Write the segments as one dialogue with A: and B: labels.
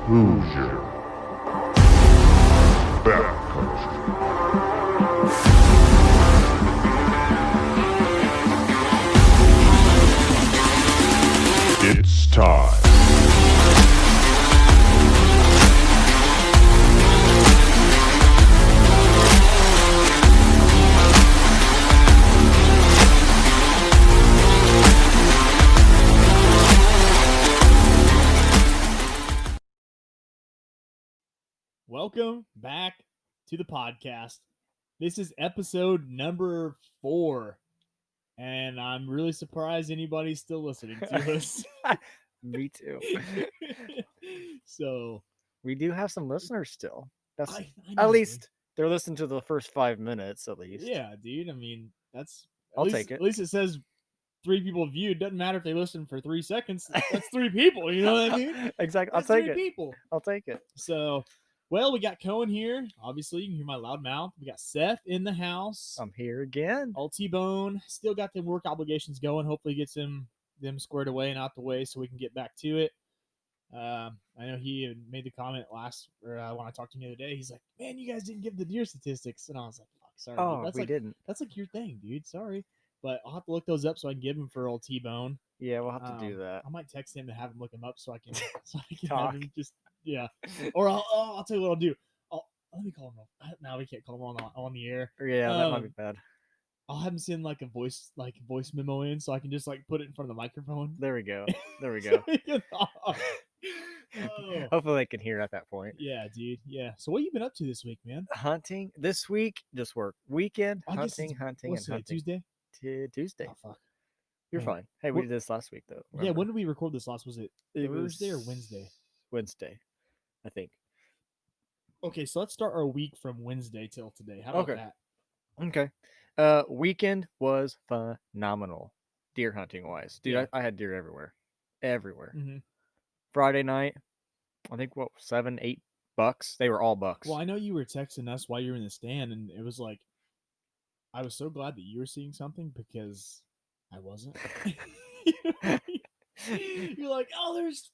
A: Hoosier. Backcountry. It's time.
B: Welcome back to the podcast. This is episode number 4, and I'm really surprised anybody's still listening to us.
C: Me too.
B: So,
C: We do have some listeners still. That's
B: I
C: at
B: know,
C: least they're listening to the first 5 minutes at
B: dude.
C: least.
B: Yeah, dude. I mean, that's
C: I'll take it.
B: At least it says 3 people viewed. Doesn't matter if they listen for 3 seconds. That's 3 people. You know what I mean?
C: Exactly. I'll
B: That's
C: take
B: 3
C: it.
B: people.
C: I'll take it.
B: So, well, we got Cohen here. Obviously, you can hear my loud mouth. We got Seth in the house.
C: I'm here again.
B: All T-Bone. Still got them work obligations going. Hopefully gets them squared away and out the way so we can get back to it. I know he had made the comment when I talked to him the other day. He's like, "Man, you guys didn't give the deer statistics," and I was like, "Fuck, sorry, dude.
C: Oh,
B: That's
C: we
B: like
C: didn't.
B: that's like your thing, dude. Sorry." But I'll have to look those up so I can give him for old T-Bone.
C: Yeah, we'll have to do that.
B: I might text him and have him look him up so I can
C: Talk.
B: have him just Or I'll tell you what I'll do. Let me call him. Now we can't call him on the air.
C: Yeah, that might be bad.
B: I'll have him send like a voice memo in so I can just put it in front of the microphone.
C: There we go. There we
B: So
C: go.
B: he can talk. Oh.
C: Hopefully they can hear at that point.
B: Yeah, dude. Yeah. So what you been up to this week, man?
C: Hunting this week, just work. Weekend,
B: I guess
C: hunting,
B: what's
C: and
B: today,
C: hunting.
B: Tuesday?
C: Tuesday.
B: Oh fuck.
C: You're
B: Hey,
C: fine. Hey, we
B: what-
C: did this last week though.
B: Yeah,
C: remember?
B: when did we record this last? Was it
C: It
B: Thursday or
C: was
B: Wednesday?
C: Wednesday, I think.
B: Okay, so let's start our week from Wednesday till today. How about
C: Okay.
B: that?
C: Okay. Weekend was phenomenal, deer hunting wise. Dude,
B: Yeah.
C: I had deer everywhere. Everywhere.
B: Mm-hmm.
C: Friday night, I think 7, 8 bucks. They were all bucks.
B: Well, I know you were texting us while you were in the stand, and it was like, I was so glad that you were seeing something because I wasn't. You're like, oh, there's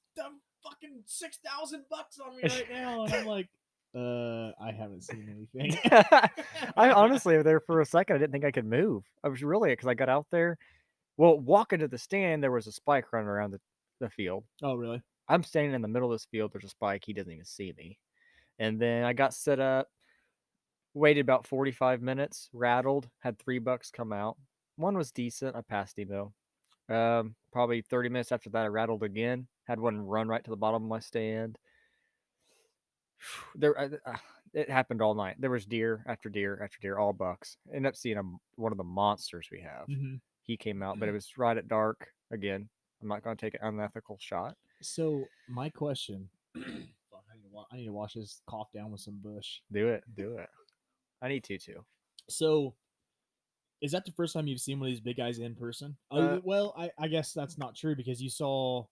B: fucking $6,000 on me right now, and I'm like, I haven't seen anything.
C: I honestly, there for a second, I didn't think I could move. I was really, because I got out there. Well, walking to the stand, there was a spike running around the field.
B: Oh, really?
C: I'm standing in the middle of this field. There's a spike. He doesn't even see me. And then I got set up, waited about 45 minutes, rattled, had 3 bucks come out. One was decent. I passed him though. Probably 30 minutes after that, I rattled again. Had one run right to the bottom of my stand. It happened all night. There was deer after deer after deer, all bucks. Ended up seeing one of the monsters we have.
B: Mm-hmm.
C: He came out, but it was right at dark. Again, I'm not going to take an unethical shot.
B: So my question, fuck, I need to wash this cough down with some bush.
C: Do it. I need to too.
B: So, is that the first time you've seen one of these big guys in person? Well, I guess that's not true because you saw.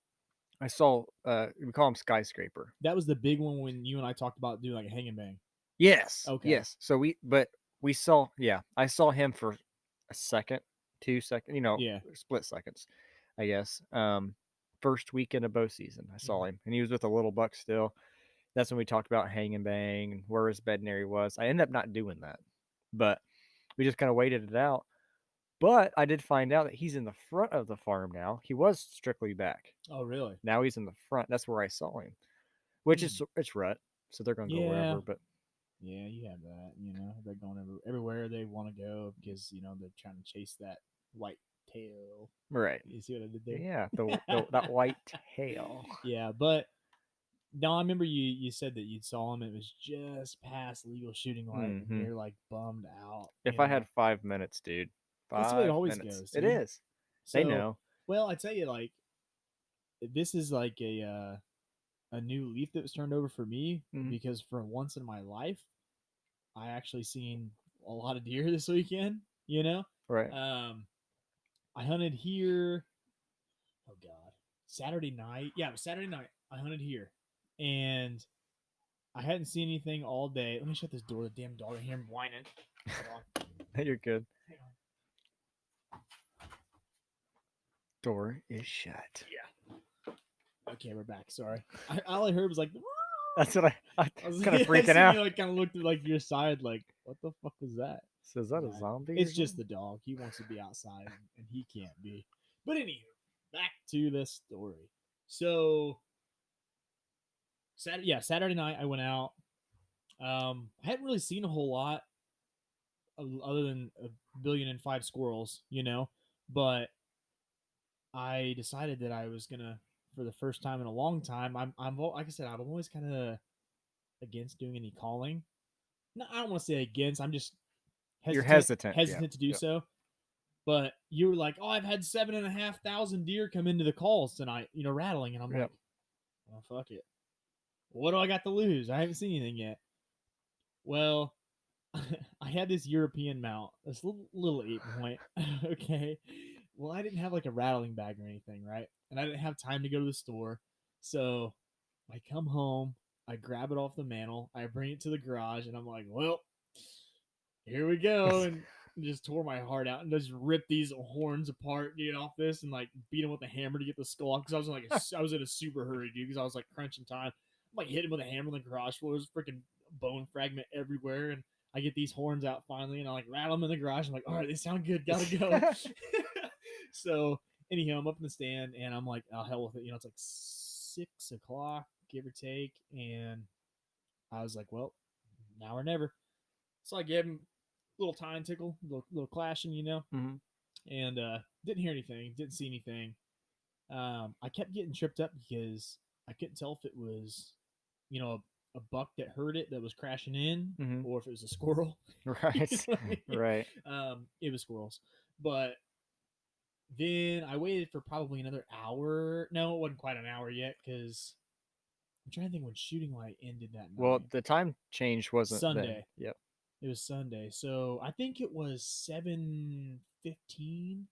C: I saw. We call him skyscraper.
B: That was the big one when you and I talked about doing like a hang and bang.
C: Yes.
B: Okay.
C: Yes. So we saw. Yeah, I saw him for a second, 2 seconds. Split seconds, I guess. First weekend of bow season, I saw him, and he was with a little buck still. That's when we talked about hang and bang and where his bedding area was. I ended up not doing that, but we just kind of waited it out. But I did find out that he's in the front of the farm now. He was strictly back.
B: Oh, really?
C: Now he's in the front. That's where I saw him, which is it's rut, so they're gonna go wherever. But
B: yeah, you have that. They're going everywhere they want to go because they're trying to chase that white tail.
C: Right.
B: You see what I did there?
C: Yeah, that white tail.
B: Yeah, but no, I remember you said that you saw him. It was just past legal shooting light, and you're like bummed out.
C: If I had 5 minutes, dude.
B: That's the way it always goes.
C: It
B: Dude.
C: is. They know.
B: Well, I tell you, like, this is like a new leaf that was turned over for me because for once in my life, I actually seen a lot of deer this weekend.
C: Right.
B: I hunted here. Oh God, Saturday night. Yeah, it was Saturday night. I hunted here, and I hadn't seen anything all day. Let me shut this door. The damn dog. I hear him whining. Hold on.
C: You're good.
B: Hang on.
C: Door is shut.
B: Yeah. Okay, we're back. Sorry. All I heard was like,
C: That's what I
B: I was
C: kind of
B: I
C: freaking
B: seen
C: out.
B: You like kind of looked at like your side, like what the fuck was that?
C: So is that a
B: Nah,
C: zombie?
B: it's just the dog. He wants to be outside and he can't be. But anywho, back to the story. So Saturday night I went out. I hadn't really seen a whole lot other than a billion and five squirrels, but I decided that I was gonna, for the first time in a long time, like I said, I'm always kind of against doing any calling. No, I don't want to say against. I'm just
C: You're
B: hesitant
C: yeah.
B: to do
C: Yep.
B: so. But you were like, "Oh, I've had 7,500 deer come into the calls tonight," rattling, and I'm
C: Yep.
B: like, "Oh, fuck it. What do I got to lose? I haven't seen anything yet." Well, I had this European mount, this little 8-point. Okay. Well, I didn't have like a rattling bag or anything, right? And I didn't have time to go to the store. So I come home, I grab it off the mantle, I bring it to the garage, and I'm like, well, here we go. And just tore my heart out and just ripped these horns apart, dude, off this, and like beat him with a hammer to get the skull off. Because I was like, I was in a super hurry, dude, because I was like crunching time. I'm like hitting him with a hammer on the garage floor. There's freaking bone fragment everywhere. And I get these horns out finally, and I like rattle them in the garage. I'm like, all right, they sound good. Gotta go. So anyhow, I'm up in the stand, and I'm like, oh, hell with it. It's like 6 o'clock, give or take. And I was like, well, now or never. So I gave him a little time tickle, little clashing,
C: Mm-hmm.
B: and didn't hear anything, didn't see anything. I kept getting tripped up because I couldn't tell if it was, a buck that heard it that was crashing in,
C: Mm-hmm.
B: or if it was a squirrel.
C: Right. Right.
B: It was squirrels, but then I waited for probably another hour. No, it wasn't quite an hour yet because I'm trying to think when shooting light ended that night.
C: Well, the time change wasn't
B: Sunday.
C: Then. Yep.
B: It was Sunday, so I think it was 7:15,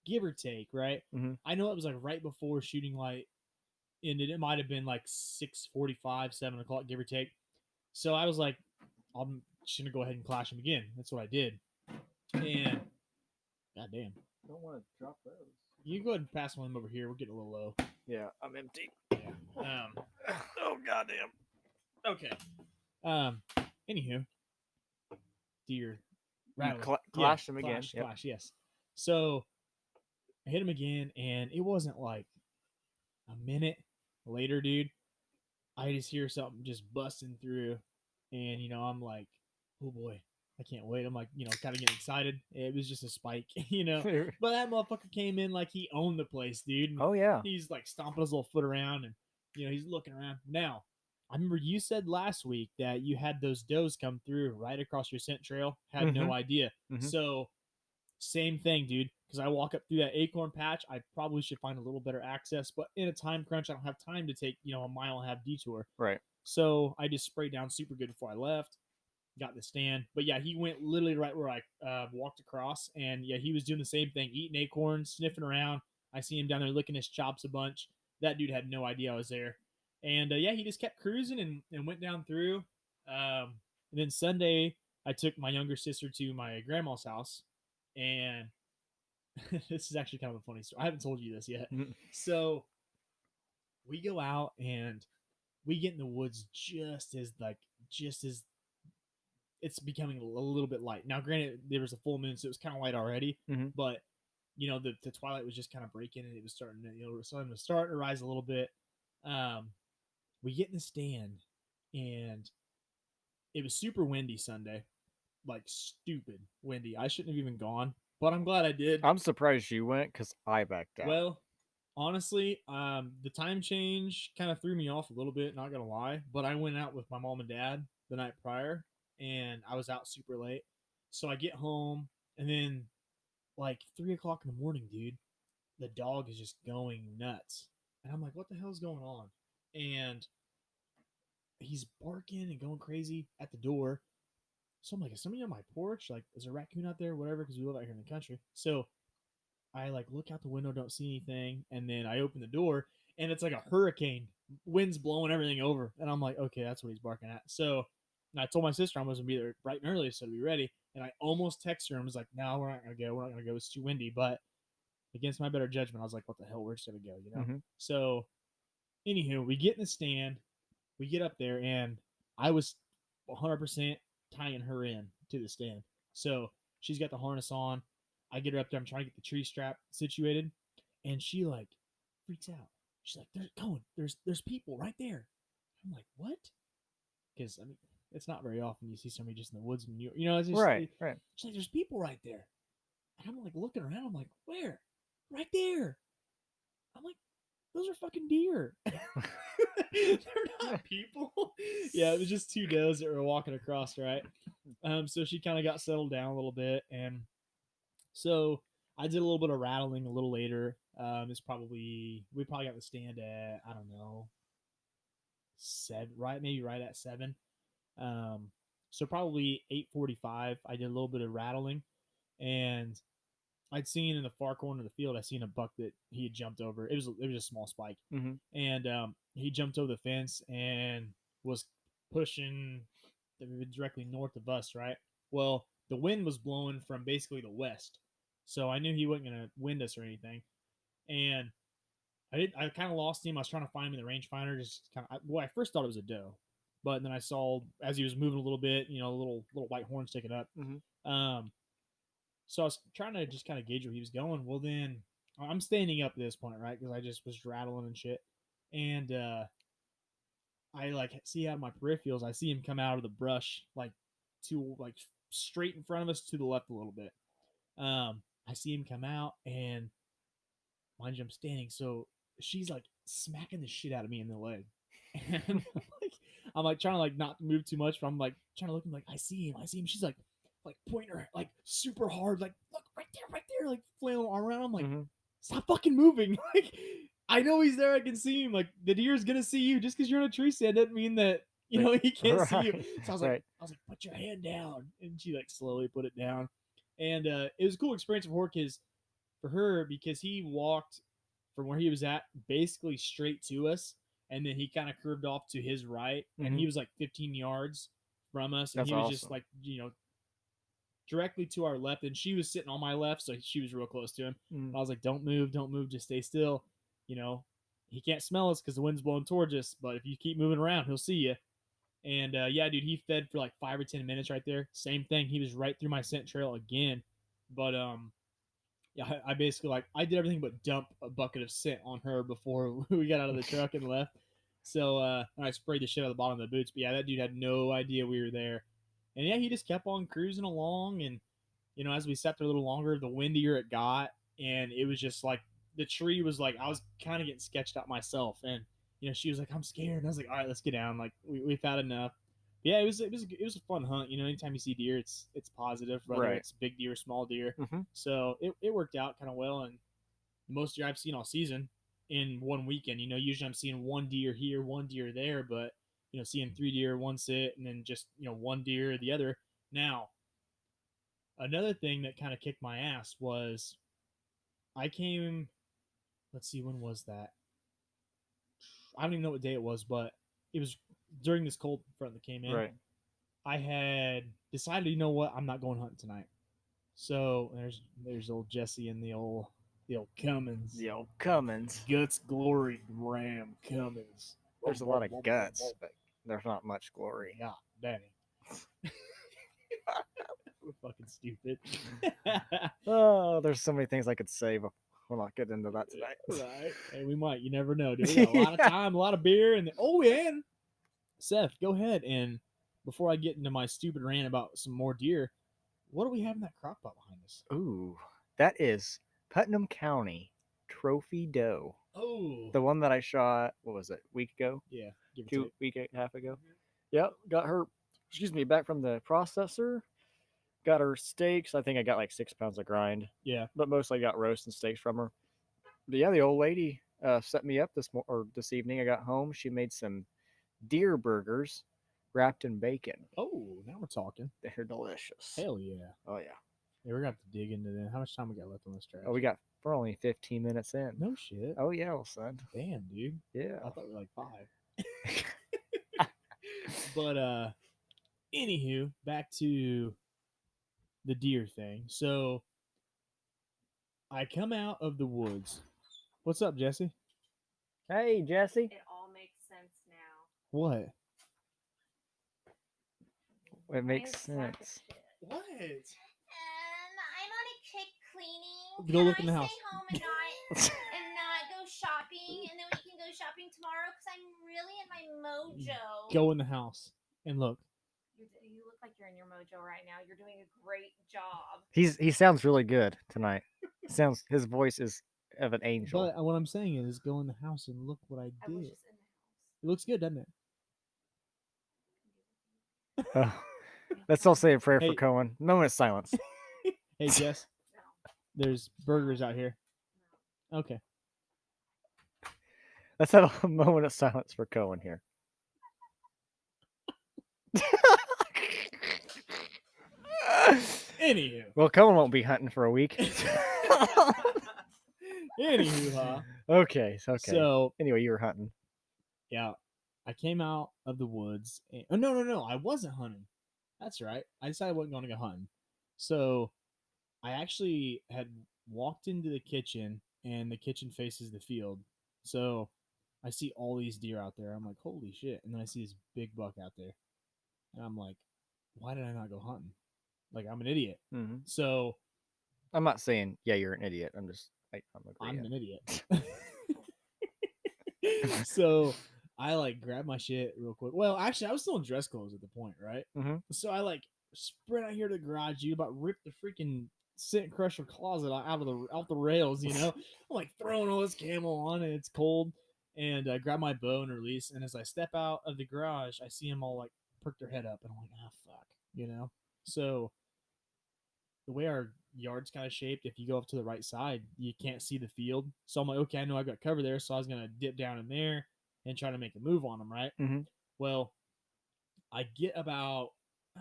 B: give or take. Right?
C: Mm-hmm.
B: I know it was like right before shooting light ended. It might have been like 6:45, 7 o'clock, give or take. So I was like, I'm just gonna go ahead and clash them again. That's what I did. And goddamn,
C: Don't want to drop those.
B: you go ahead and pass one of them over here. We're getting a little low.
C: Yeah, I'm empty.
B: Yeah.
C: Oh goddamn.
B: Okay. Anywho, deer rattling.
C: Clash them again.
B: Clash, clash. Yes. So I hit him again, and it wasn't like a minute later, dude. I just hear something just busting through, and I'm like, oh boy, I can't wait. I'm like, kind of getting excited. It was just a spike, But that motherfucker came in like he owned the place, dude. And
C: Oh yeah.
B: he's like stomping his little foot around, and he's looking around. Now, I remember you said last week that you had those does come through right across your scent trail. Had no idea.
C: Mm-hmm.
B: So same thing, dude. Because I walk up through that acorn patch, I probably should find a little better access. But in a time crunch, I don't have time to take a mile and a half detour.
C: Right.
B: So I just sprayed down super good before I left. Got the stand. But yeah, he went literally right where I walked across. And yeah, he was doing the same thing, eating acorns, sniffing around. I see him down there licking his chops a bunch. That dude had no idea I was there. And yeah, he just kept cruising and went down through. And then Sunday, I took my younger sister to my grandma's house. And this is actually kind of a funny story. I haven't told you this yet. So we go out and we get in the woods just as it's becoming a little bit light. Now, granted, there was a full moon, so it was kind of light already.
C: Mm-hmm.
B: But the twilight was just kind of breaking, and it was starting to rise a little bit. We get in the stand, and it was super windy Sunday, like stupid windy. I shouldn't have even gone, but I'm glad I did.
C: I'm surprised you went because I backed out.
B: Well, honestly, the time change kind of threw me off a little bit, not gonna lie. But I went out with my mom and dad the night prior, and I was out super late. So I get home, and then like 3 o'clock in the morning, dude, the dog is just going nuts, and I'm like, what the hell's going on? And he's barking and going crazy at the door. So I'm like, is somebody on my porch? Like, is there a raccoon out there? Whatever, because we live out here in the country. So I like look out the window, don't see anything, and then I open the door, and it's like a hurricane. Wind's blowing everything over, and I'm like, okay, that's what he's barking at. So I told my sister I was gonna be there bright and early, so to be ready. And I almost texted her and was like, no, we're not gonna go. We're not gonna go. It's too windy. But against my better judgment, I was like, what the hell? We're just gonna go,
C: Mm-hmm.
B: So, anywho, we get in the stand, we get up there, and I was 100% tying her in to the stand. So she's got the harness on. I get her up there. I'm trying to get the tree strap situated, and she like freaks out. She's like, "There's Cohen. There's people right there." I'm like, "What?" Because I mean, it's not very often you see somebody just in the woods. It's just,
C: Right.
B: She's like, "There's people right there," and I'm like looking around. I'm like, "Where?" Right there. I'm like, "Those are fucking deer." They're not people. Yeah, it was just two does that were walking across, right? So she kind of got settled down a little bit, and so I did a little bit of rattling a little later. We probably got the stand at, I don't know, 7, right? Maybe right at 7. So probably 8:45. I did a little bit of rattling, and I'd seen in the far corner of the field, I seen a buck that he had jumped over. It was a small spike, and he jumped over the fence and was pushing directly north of us. Right. Well, the wind was blowing from basically the west, so I knew he wasn't gonna wind us or anything. And I kind of lost him. I was trying to find him in the rangefinder. Just kind of. Well, I first thought it was a doe, but then I saw as he was moving a little bit, little white horn sticking up. So I was trying to just kind of gauge where he was going. Well, then I'm standing up at this point, right? Because I just was rattling and shit. And I like see out of my peripherals, I see him come out of the brush, like straight in front of us to the left a little bit. I see him come out, and mind you, I'm standing. So she's like smacking the shit out of me in the leg. And I'm like trying to like not move too much, but I'm like trying to look. I'm like, I see him. She's like pointing her like super hard, like look right there, like flailing arm around. I'm like, stop fucking moving. Like I know he's there. I can see him. Like the deer's gonna see you. Just because you're in a tree stand doesn't mean that he can't see you. So I was like, put your hand down, and she like slowly put it down. And it was a cool experience for her because he walked from where he was at basically straight to us, and then he kind of curved off to his right, and he was like 15 yards from us, and he was just like directly to our left, and she was sitting on my left, so she was real close to him. I was like, don't move, just stay still. He can't smell us because the wind's blowing towards us, but if you keep moving around, he'll see you. And yeah, dude, he fed for like 5 or 10 minutes right there. Same thing, he was right through my scent trail again. But yeah, I basically I did everything but dump a bucket of scent on her before we got out of the truck and left. So I sprayed the shit out of the bottom of the boots. But yeah, that dude had no idea we were there. And yeah, he just kept on cruising along. And, as we sat there a little longer, the windier it got. And it was just like the tree was like, I was kind of getting sketched out myself. And, she was like, I'm scared. And I was like, all right, let's get down. Like, we've had enough. But yeah, it was a fun hunt. Anytime you see deer, it's positive, whether it's big deer, small deer. So it worked out kind of well. And most deer I've seen all season in one weekend. Usually I'm seeing one deer here, one deer there, but seeing 3 deer, one sit, and then just one deer or the other. Now, another thing that kind of kicked my ass was I came. Let's see, when was that? I don't even know what day it was, but it was during this cold front that came in.
C: Right.
B: I had decided, you know what, I'm not going hunting tonight. So there's old Jesse and the old Cummins.
C: The old Cummins.
B: Guts, glory, Ram Cummins.
C: There's a lot of guts, but there's not much glory.
B: God dang. We're fucking stupid.
C: Oh, there's so many things I could say, but we'll not get into that tonight.
B: Right. Hey, we might. You never know, dude. We got a lot of time, a lot of beer, and and Seth, go ahead, and before I get into my stupid rant about some more deer, what do we have in that crock pot behind us?
C: Ooh, that is Putnam County Trophy Doe.
B: Oh,
C: the one that I shot. What was it? Week ago?
B: Yeah,
C: week and a half ago. Yep, got her. Excuse me, back from the processor. Got her steaks. I think I got like 6 pounds of grind.
B: Yeah,
C: but mostly got roast and steaks from her. But yeah, the old lady set me up this evening. I got home. She made some deer burgers wrapped in bacon.
B: Oh, now we're talking.
C: They're delicious.
B: Hell yeah.
C: Oh yeah.
B: Yeah, we're gonna have to dig into that. How much time we got left on this track?
C: Oh, we're only 15 minutes in.
B: No shit.
C: Oh yeah, well son.
B: Damn, dude.
C: Yeah.
B: I thought we were like 5. But anywho, back to the deer thing. So I come out of the woods. What's up, Jesse?
C: Hey, Jesse.
D: It all makes sense now.
B: What?
C: It makes
D: Nice sack of
C: sense.
D: shit.
B: What?
D: I'm on a kick cleaning.
B: Go
D: Can
B: look in the
D: I
B: house.
D: stay home and not go shopping, and then we can go shopping tomorrow because I'm really in my mojo.
B: Go in the house and look.
D: You look like you're in your mojo right now. You're doing a great job.
C: He sounds really good tonight. His voice is of an angel.
B: But what I'm saying is, go in the house and look what I
D: I was
B: did.
D: just in the house.
B: It looks good, doesn't it?
C: Let's all say a prayer
B: Hey.
C: for Cohen. Moment of silence.
B: Hey, Jess.
D: No.
B: There's burgers out here. Okay.
C: Let's have a moment of silence for Cohen here.
B: Anywho.
C: Well, Cohen won't be hunting for a week.
B: Anywho, huh?
C: Okay.
B: So
C: Anyway, you were hunting.
B: yeah, I came out of the woods. Oh no, I wasn't hunting. That's right. I decided I wasn't going to go hunting. So I actually had walked into the kitchen, and the kitchen faces the field. So I see all these deer out there. I'm like, holy shit! And then I see this big buck out there, and I'm like, why did I not go hunting? Like, I'm an idiot.
C: Mm-hmm.
B: So
C: I'm not saying you're an idiot. I'm just I'm agreeing.
B: I'm an idiot. So I like grabbed my shit real quick. Well, actually, I was still in dress clothes at the point, right?
C: Mm-hmm.
B: So I like sprint out here to the garage. You about ripped the freaking scent crusher closet out the rails. You know, I'm like throwing all this camel on, and it's cold. And I grab my bow and release. And as I step out of the garage, I see them all like perk their head up, and I'm like, ah, fuck, you know. So the way our yard's kind of shaped, if you go up to the right side, you can't see the field. So I'm like, okay, I know I've got cover there, so I was gonna dip down in there and try to make a move on them, right?
C: Mm-hmm.
B: Well, I get about,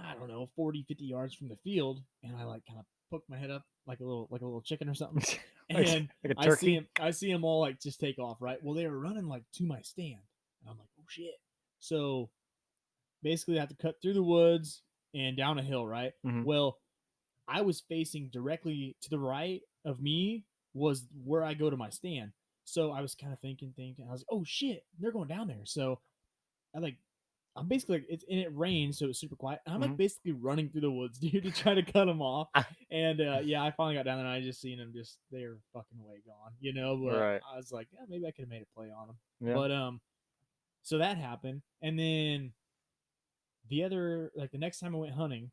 B: I don't know, 40, 50 yards from the field, and I like kind of poke my head up like a little chicken or something, and
C: like a
B: I
C: turkey.
B: see them all like just take off, right? Well, they were running like to my stand, and I'm like, oh shit! So basically, I have to cut through the woods and down a hill, right?
C: Mhm.
B: Well, I was facing directly to the right of me was where I go to my stand. So I was kind of thinking. I was like, oh shit, they're going down there. So I'm basically like, it rained, so it's super quiet. And I'm like
C: Mhm.
B: basically running through the woods, dude, to try to cut them off. And yeah, I finally got down there, and I just seen them they were fucking way gone, you know. But
C: Right.
B: I was like, yeah, maybe I could have made a play on them.
C: Yeah.
B: But so that happened, and then the next time I went hunting,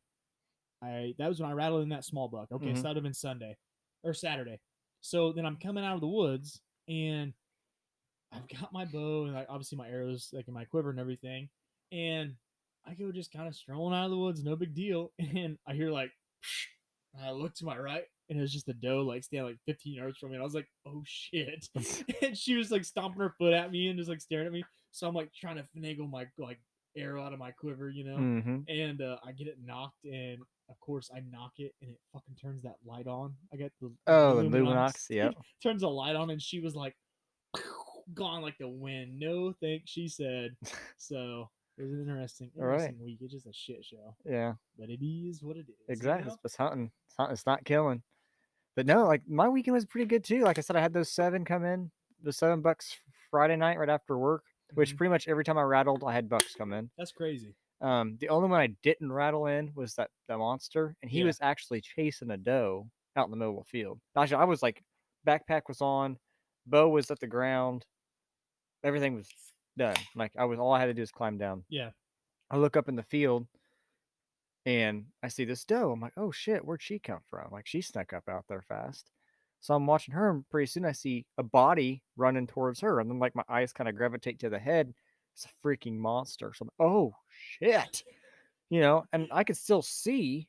B: that was when I rattled in that small buck. Okay,
C: Mhm.
B: so that would have been Sunday or Saturday. So then I'm coming out of the woods, and I've got my bow and like obviously my arrows like in my quiver and everything, and I go just kind of strolling out of the woods, no big deal, and I hear like, and I look to my right, and it was just a doe like standing like 15 yards from me, and I was like, oh shit, and she was like stomping her foot at me and just like staring at me. So I'm like trying to finagle my like arrow out of my quiver, you know,
C: Mm-hmm.
B: and I get it knocked, and of course I knock it, and it fucking turns that light on. I got the
C: Luminox. Yep.
B: turns the light on, and she was like gone like the wind. No thanks, she said. So it was an interesting week. It's just a shit show.
C: Yeah.
B: But it is what it is.
C: Exactly.
B: You know?
C: It's hunting. It's not killing. But no, like my weekend was pretty good too. Like I said, I had those 7 come in, the 7 bucks Friday night right after work, which pretty much every time I rattled, I had bucks come in.
B: That's crazy.
C: The only one I didn't rattle in was the monster, and he was actually chasing a doe out in the middle of the field. Actually, I was like, backpack was on, bow was at the ground, everything was done. Like all I had to do is climb down.
B: Yeah.
C: I look up in the field, and I see this doe. I'm like, oh shit, where'd she come from? Like she snuck up out there fast. So I'm watching her, and pretty soon I see a body running towards her, and then like my eyes kind of gravitate to the head. It's a freaking monster. So I'm like, oh shit. You know, and I could still see,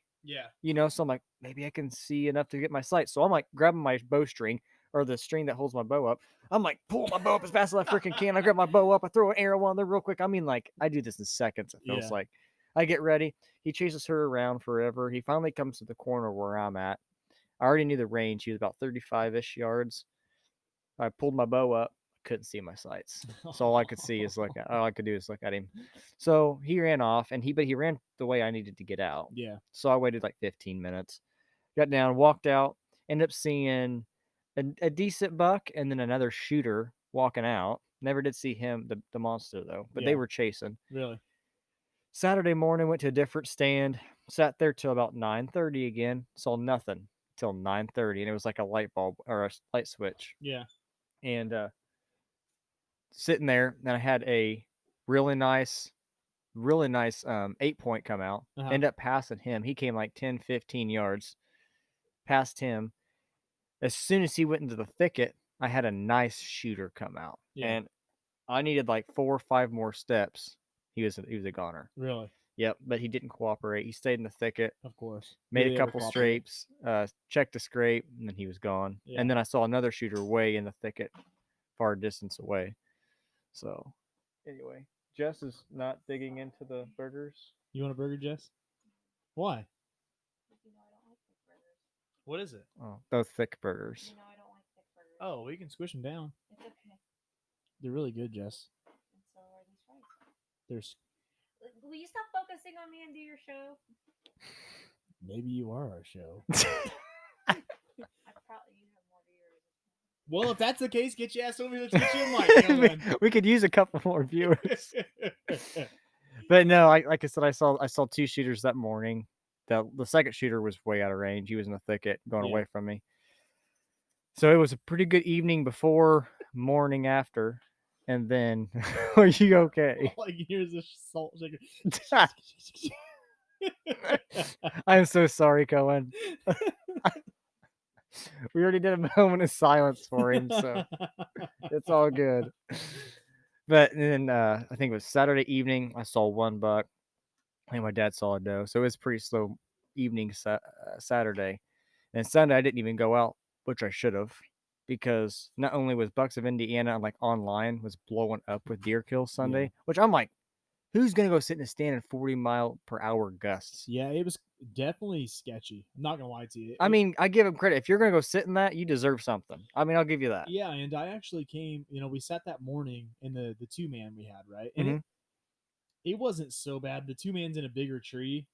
C: you know, so I'm like, maybe I can see enough to get my sight. So I'm like grabbing my bowstring or the string that holds my bow up. I'm like, pull my bow up as fast as I freaking can. I grab my bow up. I throw an arrow on there real quick. I mean, like, I do this in seconds, it feels like. I get ready. He chases her around forever. He finally comes to the corner where I'm at. I already knew the range. He was about 35-ish yards. I pulled my bow up. Couldn't see my sights. So all I could see is all I could do is look at him. So he ran off, but he ran the way I needed to get out.
B: Yeah.
C: So I waited like 15 minutes, got down, walked out, ended up seeing a decent buck and then another shooter walking out. Never did see him, the monster though. But
B: Yeah.
C: they were chasing.
B: Really?
C: Saturday morning, went to a different stand. Sat there till about 9:30 again. Saw nothing till 9:30, and it was like a light bulb or a light switch.
B: Yeah.
C: And sitting there, and I had a really nice 8-point come out.
B: Uh-huh.
C: End up passing him. He came like 10, 15 yards past him. As soon as he went into the thicket, I had a nice shooter come out.
B: Yeah.
C: And I needed like 4 or 5 more steps. He was a goner.
B: Really?
C: Yep, but he didn't cooperate. He stayed in the thicket,
B: Of course.
C: made
B: Did
C: a
B: they ever
C: couple
B: cooperate?
C: scrapes, checked the scrape, and then he was gone.
B: Yeah.
C: And then I saw another shooter way in the thicket, far distance away. So, anyway, Jess is not digging into the burgers.
B: You want a burger, Jess? Why?
D: You know I don't like thick burgers.
B: What is it?
C: Oh, those thick burgers.
D: You know I don't like thick burgers.
B: Oh, we can squish them down.
D: It's okay.
B: They're really good, Jess.
D: And so are these fries.
B: There's
D: Will you stop focusing on me and do your show?
B: maybe you are our show.
D: I probably you have more to yours.
B: Well, if that's the case, get your ass over here. Let's get you a mic.
C: We could use a couple more viewers. But no, like I said, I saw 2 shooters that morning. The second shooter was way out of range. He was in the thicket, going
B: Yeah.
C: away from me. So it was a pretty good evening before, morning after, and then are you okay?
B: All I can hear is a salt shaker.
C: I'm so sorry, Cohen. We already did a moment of silence for him, so it's all good. But then I think it was Saturday evening, I saw 1 buck. I think my dad saw a doe. So it was a pretty slow evening Saturday. And Sunday, I didn't even go out, which I should have, because not only was Bucks of Indiana, like online, was blowing up with deer kills Sunday, which I'm like, who's going to go sit in a stand in 40-mile-per-hour gusts?
B: Yeah, it was definitely sketchy. I'm not gonna lie to you.
C: I mean, I give him credit. If you're going to go sit in that, you deserve something. I mean, I'll give you that.
B: Yeah, and I actually came. We sat that morning in the 2-man we had, right? And
C: Mhm.
B: it wasn't so bad. The 2-man's in a bigger tree,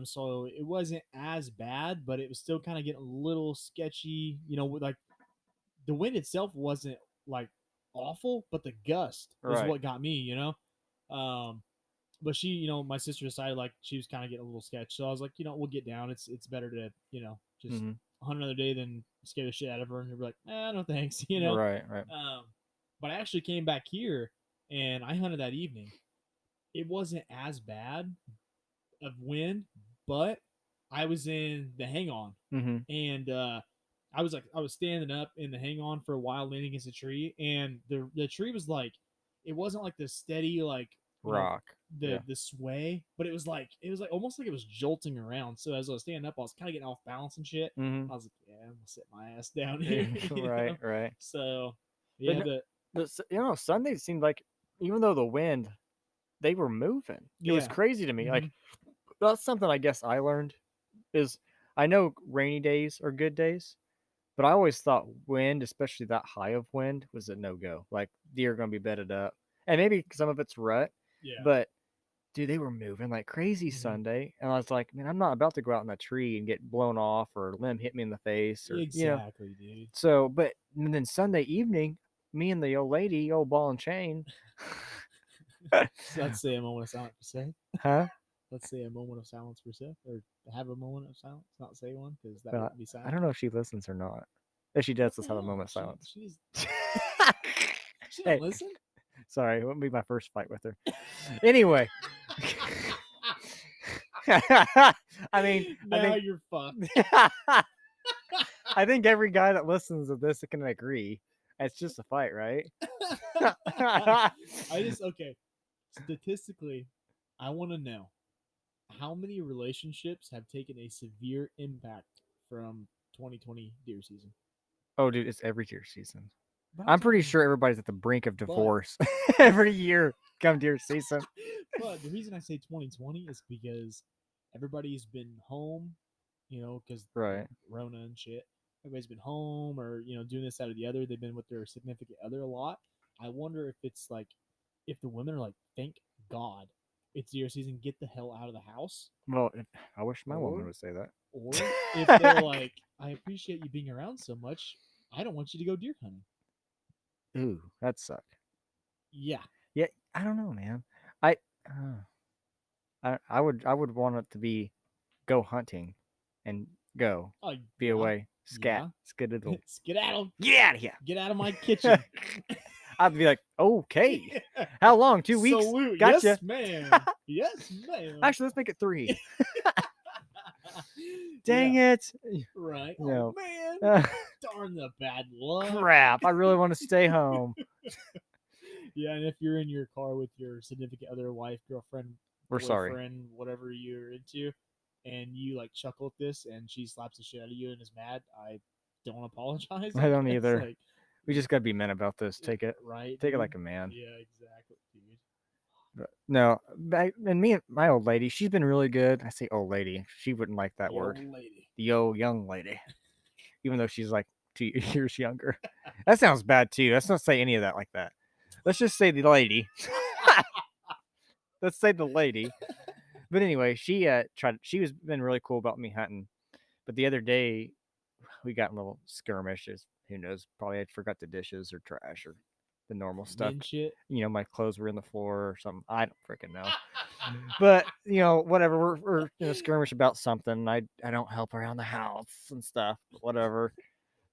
B: so it wasn't as bad, but it was still kind of getting a little sketchy. With, like, the wind itself wasn't like awful, but the gust was
C: Right.
B: what got me. But she, my sister decided like she was kind of getting a little sketch, so I was like, we'll get down. It's better to just
C: Mhm.
B: hunt another day than scare the shit out of her, and you're like, no thanks,
C: Right.
B: But I actually came back here and I hunted that evening. It wasn't as bad of wind, but I was in the hang on,
C: Mm-hmm.
B: and I was standing up in the hang on for a while, leaning against a tree, and the tree was like, it wasn't like the steady like
C: Rock.
B: the sway, but it was like almost like it was jolting around. So as I was standing up, I was kind of getting off balance and shit.
C: Mm-hmm.
B: I was like, yeah, I'm gonna sit my ass down here.
C: Right.
B: So yeah,
C: Sunday seemed like, even though the wind, they were moving. It was
B: Yeah.
C: crazy to me.
B: Mhm.
C: Like, that's something I guess I learned is, I know rainy days are good days, but I always thought wind, especially that high of wind, was a no-go. Like, deer are going to be bedded up. And maybe some of it's rut,
B: yeah.
C: but dude, they were moving like crazy
B: Mhm.
C: Sunday. And I was like, man, I'm not about to go out in that tree and get blown off or limb hit me in the face or,
B: Exactly, dude.
C: So, but and then Sunday evening, me and the old lady, old ball and chain.
B: So let's say a moment of silence for Seth.
C: Huh?
B: Let's say a moment of silence for Seth, or have a moment of silence, not say one, because that
C: Well,
B: would be silent.
C: I don't know if she listens or not. If she does, let's have a
B: What the
C: moment of
B: hell?
C: silence.
B: She
C: Hey.
B: don't listen.
C: Sorry, it wouldn't be my first fight with her. Anyway. I mean,
B: now you're fucked.
C: I think every guy that listens to this can agree. It's just a fight, right?
B: Okay. Statistically, I want to know how many relationships have taken a severe impact from 2020 deer season.
C: Oh, dude, it's every deer season.
B: But
C: I'm pretty
B: talking-
C: sure everybody's at the brink of divorce every year come deer season.
B: But the reason I say 2020 is because everybody's been home, because
C: Right.
B: Rona and shit. Everybody's been home or, doing this, that, or the other. They've been with their significant other a lot. I wonder if it's like, if the women are like, thank God it's deer season, get the hell out of the house.
C: Well, I wish my woman
B: Or-
C: would say that.
B: Or if they're like, I appreciate you being around so much, I don't want you to go deer hunting.
C: Ooh, that'd suck.
B: Yeah.
C: Yeah, I don't know, man. I I would want it to be go hunting and go
B: Oh,
C: be
B: yeah.
C: away scat
B: Yeah.
C: skedaddle.
B: Skedaddle.
C: Get out of here.
B: Get out of my kitchen.
C: I'd be like, okay. How long? 2 weeks?
B: Salute.
C: Gotcha.
B: Yes, ma'am. Yes, ma'am.
C: Actually, let's make it 3. Dang
B: Yeah,
C: it.
B: right.
C: No.
B: Oh man.
C: Uh,
B: Darn the bad luck.
C: crap. I really want to stay home.
B: Yeah, and if you're in your car with your significant other, wife, girlfriend,
C: We're sorry.
B: boyfriend, whatever you're into, and you like chuckle at this and she slaps the shit out of you and is mad, I don't apologize.
C: I don't
B: guess.
C: either.
B: Like,
C: We just gotta be men about this. Take it.
B: right.
C: Take it
B: dude?
C: like a man.
B: Yeah, exactly, dude.
C: But no, and me and my old lady, she's been really good. I say old lady. She wouldn't like that
B: Yo,
C: word.
B: lady.
C: Yo, young lady. Even though she's like 2 years younger. That sounds bad too. Let's not say any of that like that. Let's just say the lady. Let's say the lady. But anyway, she she was been really cool about me hunting. But the other day we got in a little skirmishes. Who knows? Probably I forgot the dishes or trash or the normal stuff.
B: Men shit.
C: You know, my clothes were in the floor or something. I don't freaking know. But you know, whatever. We're skirmish about something. I don't help around the house and stuff. But whatever.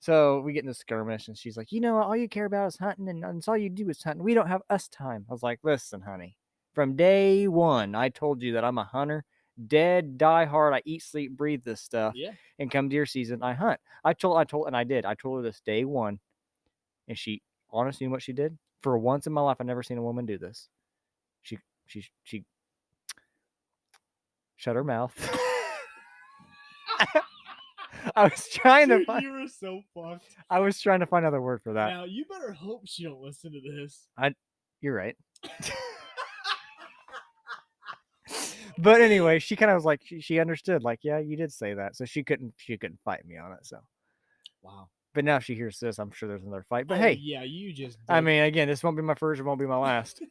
C: So we get in the skirmish, and she's like, you know, all you care about is hunting, and that's all you do is hunting. We don't have us time. I was like, listen, honey, from day one, I told you that I'm a hunter, dead, die hard. I eat, sleep, breathe this stuff.
B: Yeah.
C: And come deer season, I hunt. I told, and I did. I told her this day one, and she honestly knew what she did. For once in my life, I've never seen a woman do this. She shut her mouth. I was trying to
B: Dude,
C: find.
B: you were so fucked.
C: I was trying to find another word for that.
B: Now you better hope she don't listen to this.
C: You're right. But anyway, she kind of was like, she understood. Like, yeah, you did say that, so she couldn't fight me on it. So,
B: Wow.
C: but now she hears this, I'm sure there's another fight. But
B: Oh,
C: hey,
B: yeah, you just.
C: I
B: did.
C: mean, again, this won't be my first. It won't be my last.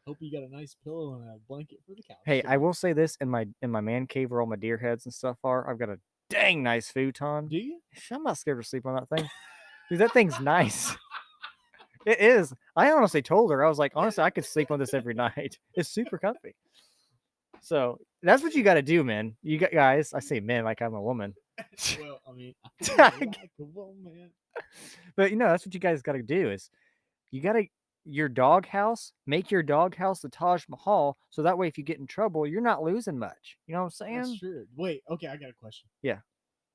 B: Hope you got a nice pillow and a blanket for the couch.
C: Hey,
B: sir.
C: I will say this: in my man cave where all my deer heads and stuff are, I've got a dang nice futon.
B: Do you?
C: I'm not scared to sleep on that thing. Dude, that thing's nice. It is. I honestly told her, I was like, honestly, I could sleep on this every night. It's super comfy. So that's what you got to do, man. You got guys. I say men like I'm a woman.
B: Well, I mean, I feel like a woman.
C: But you know, that's what you guys got to do is you got to your dog house, make your dog house the Taj Mahal. So that way, if you get in trouble, you're not losing much. You know what I'm
B: That's
C: saying?
B: true. Wait, okay, I got a question.
C: Yeah.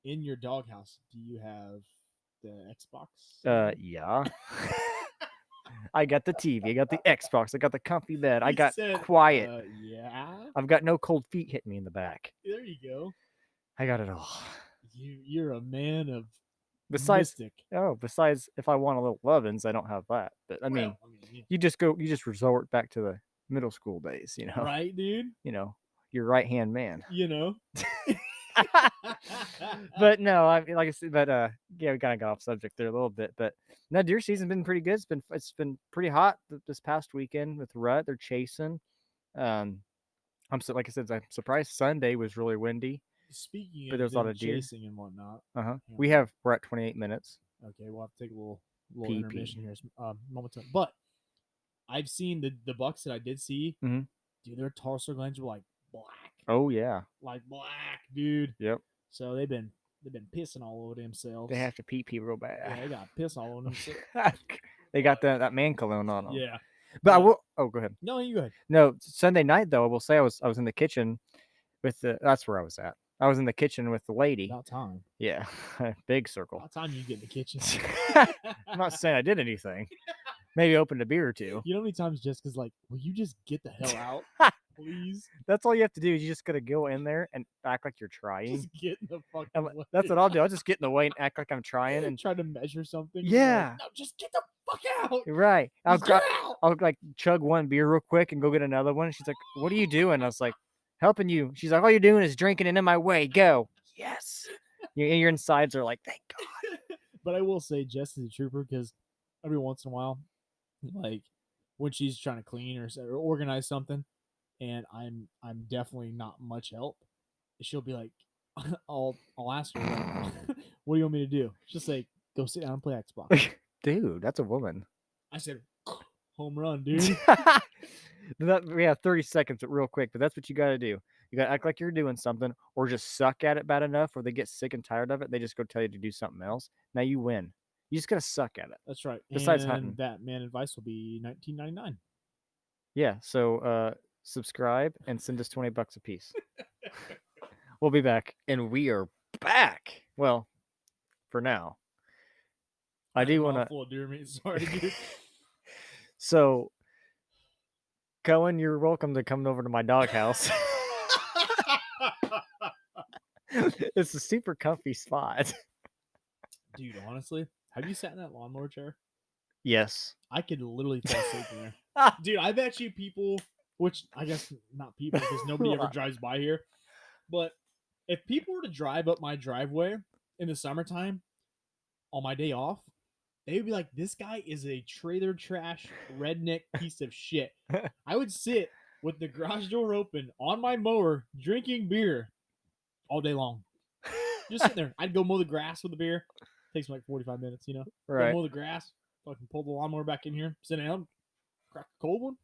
B: In your doghouse, do you have the Xbox?
C: Yeah. I got the TV. I got the Xbox. I got the comfy bed. I
B: He
C: got
B: said,
C: quiet.
B: Yeah.
C: I've got no cold feet hitting me in the back.
B: There you go.
C: I got it all.
B: You're a man of
C: Besides,
B: mystic.
C: besides, if I want a little lovin's, I don't have that. But I mean,
B: yeah.
C: you just resort back to the middle school days, you know.
B: Right, dude.
C: You know, your right hand man.
B: You know.
C: But no, I mean, like I said, but yeah, we kind of got off subject there a little bit. But no, deer season's been pretty good. It's been pretty hot this past weekend with rut. They're chasing. Like I said, I'm surprised Sunday was really windy.
B: Speaking
C: But
B: of
C: there's a lot
B: them
C: of deer.
B: chasing and whatnot.
C: Uh-huh.
B: Yeah.
C: We're at 28 minutes.
B: Okay, we'll have to take a little
C: Pee-pee.
B: intermission here, moment. But I've seen the bucks that I did see.
C: Mhm.
B: Dude, their tarsal glands were like black,
C: Oh yeah.
B: like black, dude.
C: Yep.
B: So they've been pissing all over themselves.
C: They have to pee real
B: Yeah,
C: bad.
B: they got piss all over themselves.
C: They got that man cologne on them.
B: Yeah.
C: But I will. Oh, go ahead.
B: No, you go ahead.
C: No, Sunday night though, I will say I was in the kitchen with the. That's where I was at. I was in the kitchen with the lady.
B: About time.
C: Yeah, big circle.
B: About time you get in the kitchen.
C: I'm not saying I did anything. Maybe opened a beer or two.
B: You know how many times Jessica's like, "Will you just get the hell out, please?
C: That's all you have to do is you just gotta go in there and act like you're trying.
B: Just get in the fucking
C: And
B: way."
C: that's what I'll do. I'll just get in the way and act like I'm trying. And
B: try to measure something.
C: Yeah.
B: Like, no, just get the fuck out.
C: right,
B: Just get out.
C: I'll like chug one beer real quick and go get another one. She's like, "What are you doing?" I was like, "Helping you." She's like, "All you're doing is drinking and in my way. Go." Yes. Your insides are like, "Thank God."
B: But I will say, Jess is a trooper because every once in a while, like when she's trying to clean or organize something, and I'm definitely not much help, she'll be like, I'll ask her, like, "What do you want me to do?" She'll say, "Go sit down and play Xbox."
C: Dude, that's a woman.
B: I said, home run, dude.
C: We have 30 seconds, but real quick. But that's what you got to do. You got to act like you're doing something, or just suck at it bad enough, or they get sick and tired of it. They just go tell you to do something else. Now you win. You just got to suck at it.
B: That's right.
C: Besides
B: and
C: hunting.
B: that man advice will be $19.99.
C: Yeah. So subscribe and send us $20 a piece. We'll be back, and we are back. Well, for now. I do want to.
B: Full of deer meat. Sorry, dude.
C: So, Cohen, you're welcome to come over to my doghouse. It's a super comfy spot.
B: Dude, honestly, have you sat in that lawnmower chair?
C: Yes.
B: I could literally fall asleep in there. Dude, I bet you people, which I guess not people because nobody ever drives by here, but if people were to drive up my driveway in the summertime on my day off, they would be like, this guy is a trailer trash redneck piece of shit. I would sit with the garage door open on my mower drinking beer all day long. Just sitting there. I'd go mow the grass with the beer. Takes me like 45 minutes, you know?
C: Right.
B: Go mow the grass. Fucking pull the lawnmower back in here. Sit down. Crack a cold one.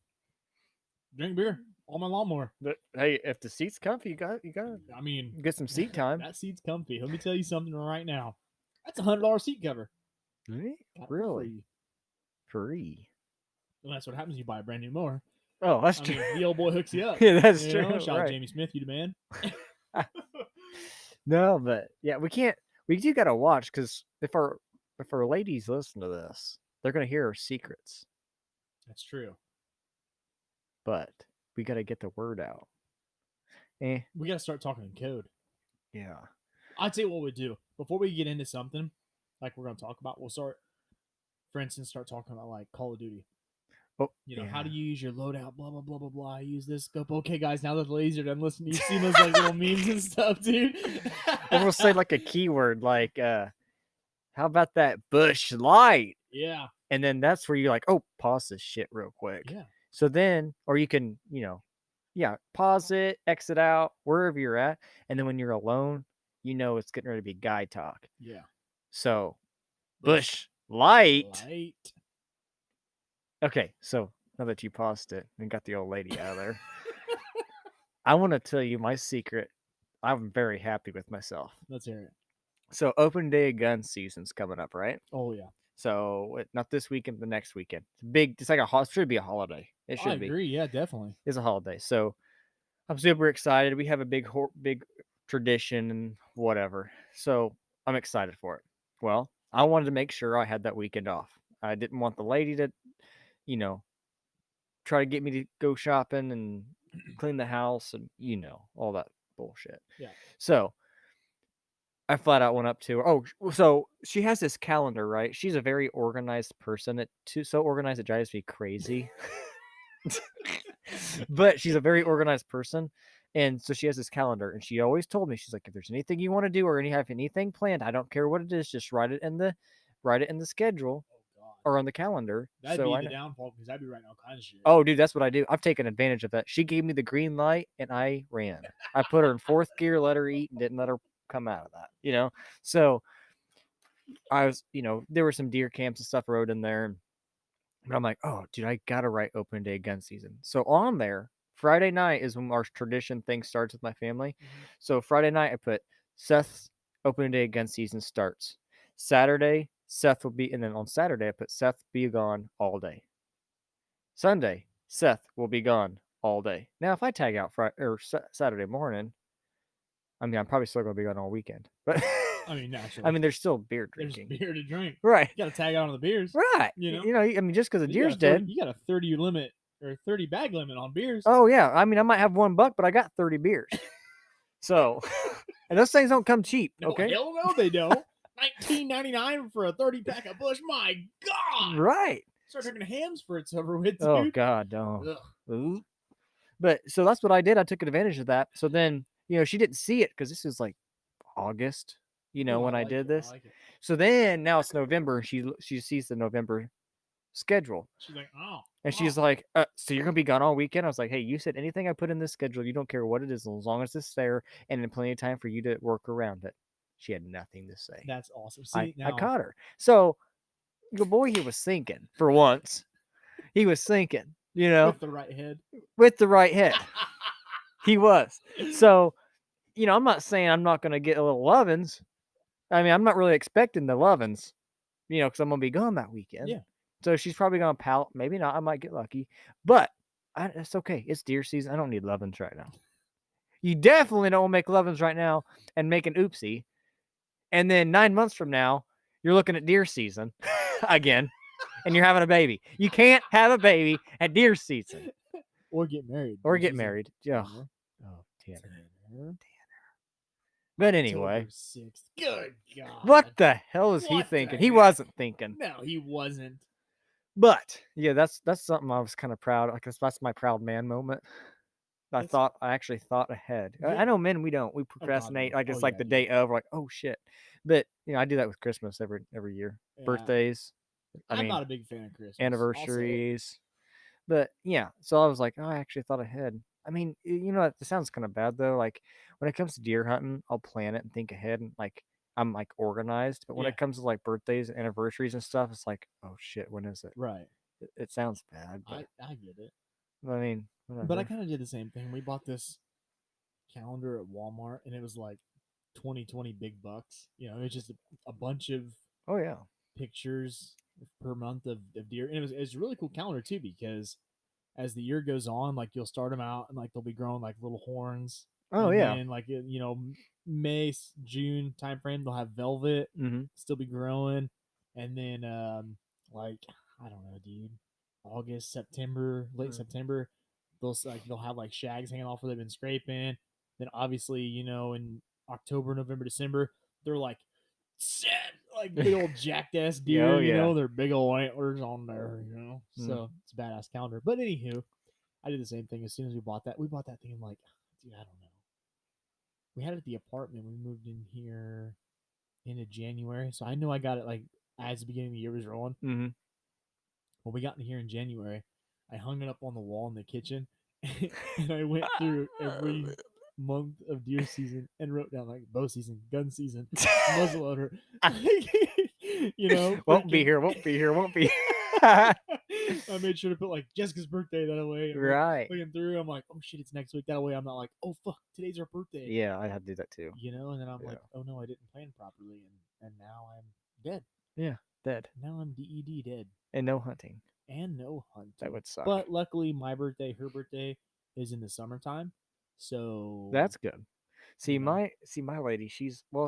B: Drink beer on my lawnmower.
C: But hey, if the seat's comfy, you got
B: I mean,
C: get some seat time.
B: that seat's comfy. Let me tell you something right now. That's $100 seat cover. Got it for
C: Really?
B: free.
C: Free.
B: Well, that's what happens. You buy a brand new mower.
C: Oh, that's
B: I
C: true.
B: mean, the old boy hooks you up.
C: Yeah, that's
B: You
C: true.
B: know? Shout out
C: Right.
B: Jamie Smith, you the man.
C: No, but yeah, we can't. We do gotta watch because if our ladies listen to this, they're gonna hear our secrets.
B: That's true.
C: But we gotta get the word out.
B: We got to start talking in code.
C: Yeah.
B: I'll tell you what we do. Before we get into something like we're going to talk about, we'll start, for instance, start talking about like Call of Duty.
C: Oh,
B: You know,
C: yeah.
B: how do you use your loadout? Blah, blah, blah, blah, blah. I use this scope. Okay, guys, now that the ladies are done listening, you've seen those like little memes and stuff, dude.
C: And we'll say like a keyword like, how about that Bush Light?
B: Yeah.
C: And then that's where you're like, oh, pause this shit real quick.
B: Yeah.
C: So then, or you can, pause it, exit out, wherever you're at. And then when you're alone, you know it's getting ready to be guy talk.
B: Yeah.
C: So, Bush Light.
B: Light.
C: Okay, so now that you paused it and got the old lady out of there, I want to tell you my secret. I'm very happy with myself.
B: Let's hear it.
C: So, open day of gun season's coming up, right?
B: Oh, yeah.
C: So, not this weekend, the next weekend. It's big. It's like it should be a holiday. It should
B: I
C: be.
B: agree. Yeah, definitely.
C: It's a holiday. So, I'm super excited. We have a big tradition and whatever. So, I'm excited for it. Well, I wanted to make sure I had that weekend off. I didn't want the lady to, try to get me to go shopping and clean the house and, all that bullshit.
B: Yeah.
C: So, I flat out went up to her. Oh, so she has this calendar, right? She's a very organized person. So organized it drives me crazy. But she's a very organized person. And so she has this calendar, and she always told me, she's like, if there's anything you want to do or have anything planned, I don't care what it is, just write it in the schedule or on the calendar.
B: That'd
C: so
B: be the downfall because I'd be writing all kinds of shit.
C: Oh, dude, that's what I do. I've taken advantage of that. She gave me the green light, and I ran. I put her in fourth gear, let her eat, and didn't let her come out of that, So I was, there were some deer camps and stuff I rode in there. But I'm like, oh, dude, I got to write open day gun season. So on there, Friday night is when our tradition thing starts with my family.
B: Mm-hmm.
C: So Friday night, I put Seth's open day gun season starts. Saturday, Seth will be, and then on Saturday, I put Seth be gone all day. Sunday, Seth will be gone all day. Now, if I tag out Saturday morning, I'm probably still going to be gone all weekend. But
B: naturally.
C: there's still beer drinking.
B: There's beer to drink.
C: Right.
B: You got to tag out on the beers.
C: Right. Just because the deer's dead.
B: You got a 30 limit or 30 bag limit on beers.
C: Oh, yeah. I might have $1, but I got 30 beers. So, and those things don't come cheap.
B: No,
C: Okay.
B: Hell no, they don't. $19.99 for a 30 pack of Bush. My God.
C: Right.
B: Start drinking hams for it's over with, dude.
C: Oh, God. Don't.
B: Ugh.
C: Ooh. But so that's what I did. I took advantage of that. So then, she didn't see it because this is like August, when I did this.
B: like it.
C: So then now it's November. She sees the November schedule.
B: She's like, oh.
C: And she's like, so you're going to be gone all weekend? I was like, hey, you said anything I put in this schedule, you don't care what it is, as long as it's there and then plenty of time for you to work around it. She had nothing to say.
B: That's awesome. See,
C: I caught her. So your boy here was thinking for once. he was thinking, you know,
B: With the right head.
C: with the right head. He was. So, you know, I'm not saying I'm not going to get a little lovin's. I mean, I'm not really expecting the lovin's, you know, because I'm going to be gone that weekend.
B: Yeah.
C: So she's probably going to pout. Maybe not. I might get lucky. But it's okay. It's deer season. I don't need lovin's right now. You definitely don't want to make lovin's right now and make an oopsie. And then 9 months from now, you're looking at deer season again, and you're having a baby. You can't have a baby at deer season.
B: Or get married.
C: Or
B: which
C: get
B: is
C: married. Yeah.
B: Tanner.
C: Oh, Tanner.
B: Tanner.
C: But anyway,
B: October 6th. Good God.
C: what the hell is he
B: What the
C: thinking? He
B: heck?
C: wasn't thinking.
B: No, he wasn't.
C: But yeah, that's something I was kind of proud. Like that's my proud man moment. I actually thought ahead. I know men we don't. We procrastinate.
B: no.
C: Like it's
B: Oh,
C: like
B: yeah,
C: the
B: yeah.
C: day of. We're like, oh shit. But you know, I do that with Christmas every year.
B: Yeah.
C: Birthdays.
B: I'm not a big fan of Christmas. I'll say it.
C: Anniversaries. But yeah, so I was like, oh, I actually thought ahead. I mean, you know, it sounds kind of bad though. Like when it comes to deer hunting, I'll plan it and think ahead, and like I'm like organized. But when
B: Yeah.
C: it comes to like birthdays, anniversaries, and stuff, it's like, oh shit, when is it?
B: Right.
C: It sounds bad, but
B: I get it.
C: I mean, whatever.
B: But I kind of did the same thing. We bought this calendar at Walmart, and it was like 20 big bucks. You know, it's just a bunch of
C: oh yeah,
B: pictures per month of deer, and it's a really cool calendar too, because as the year goes on, like you'll start them out and like they'll be growing like little horns.
C: oh
B: and
C: yeah,
B: then, like, you know, May, June time frame, they'll have velvet
C: mm-hmm.
B: still be growing, and then like, I don't know, dude, August, September, late September, they'll have like shags hanging off where they've been scraping. Then obviously, you know, in October, November, December, they're like set, like big old jacked ass deer.
C: Oh,
B: You
C: yeah.
B: know, they're big old antlers on there. You know,
C: Mm.
B: so it's a badass calendar. But anywho, I did the same thing as soon as we bought that. We bought that thing in like, dude, I don't know. We had it at the apartment. We moved in here into January, so I know I got it like as the beginning of the year was rolling.
C: Mm-hmm.
B: When we got in here in January, I hung it up on the wall in the kitchen, and I went through every month of deer season and wrote down like bow season, gun season, muzzleloader. You know,
C: Won't be
B: freaking-
C: here. Won't be here. Won't be.
B: I made sure to put like Jessica's birthday that way. I'm, like,
C: Right.
B: looking through, I'm like, oh shit, it's next week. That way, I'm not like, oh fuck, today's our birthday.
C: Yeah, I had to do that too.
B: You know, and then I'm like,
C: Yeah.
B: oh no, I didn't plan properly, and now I'm dead.
C: Dead.
B: Now I'm DED dead,
C: And no hunting.
B: and no hunting.
C: That would suck.
B: But luckily, my birthday, her birthday, is in the summertime, so
C: That's good. See,
B: you know.
C: my lady,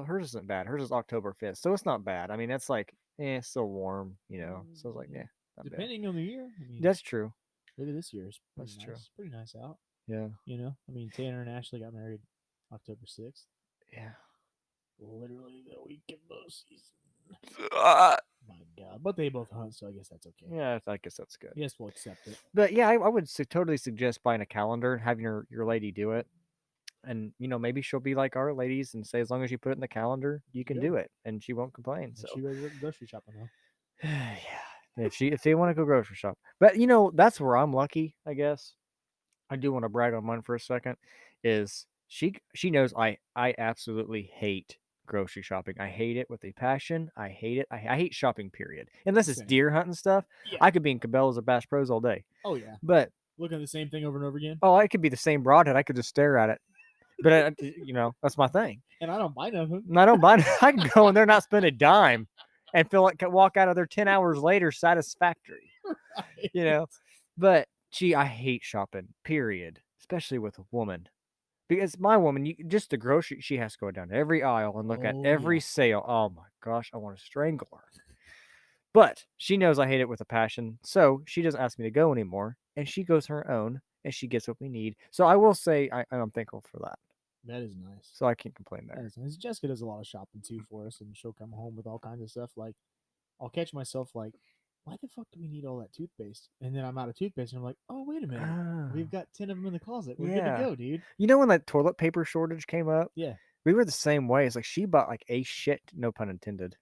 C: hers isn't bad. Hers is October 5th, so it's not bad. I mean, it's like, it's still warm, you know. So I was like, yeah, not bad.
B: depending on the year. I mean,
C: That's true.
B: look at this year. It's pretty
C: That's
B: nice.
C: true.
B: Pretty nice out.
C: Yeah.
B: You know, I mean, Tanner and Ashley got married October 6th.
C: Yeah.
B: Literally the week of bow season. My God, but they both hunt, so I guess that's okay.
C: Yeah, I guess that's good.
B: I guess we'll accept it.
C: But yeah, I would totally suggest buying a calendar and having your lady do it. And, you know, maybe she'll be like our ladies and say, as long as you put it in the calendar, you can
B: Yeah.
C: do it. And she won't complain. So,
B: She goes grocery shopping though.
C: yeah. If they want to go grocery shop. But, you know, that's where I'm lucky, I guess. I do want to brag on mine for a second. Is she knows I absolutely hate grocery shopping. I hate it with a passion. I hate it. I hate shopping, period. Unless it's
B: Same.
C: deer hunting stuff.
B: Yeah.
C: I could be in Cabela's or Bass Pros all day.
B: Oh yeah.
C: But,
B: Looking at the same thing over and over again.
C: oh, it could be the same broadhead. I could just stare at it. But, you know, that's my thing.
B: And I don't buy nothing.
C: And I don't buy. I can go in there, not spend a dime, and feel like walk out of there 10 hours later satisfactory. You know, but I hate shopping. Period. Especially with a woman, because my woman, just the grocery, she has to go down every aisle and look at
B: Oh,
C: every
B: yeah.
C: sale. Oh my gosh, I want to strangle her. But she knows I hate it with a passion, so she doesn't ask me to go anymore, and she goes her own, and she gets what we need. So I will say I'm thankful for that.
B: That is nice.
C: So I can't complain
B: That
C: there.
B: is nice. Jessica does a lot of shopping too for us, and she'll come home with all kinds of stuff. Like, I'll catch myself like, why the fuck do we need all that toothpaste? And then I'm out of toothpaste, and I'm like, oh wait a minute,
C: Ah.
B: we've got 10 of them in the closet. We're
C: Yeah.
B: good to go, dude.
C: You know when that toilet paper shortage came up?
B: Yeah.
C: We were the same way. It's like she bought like a shit, no pun intended.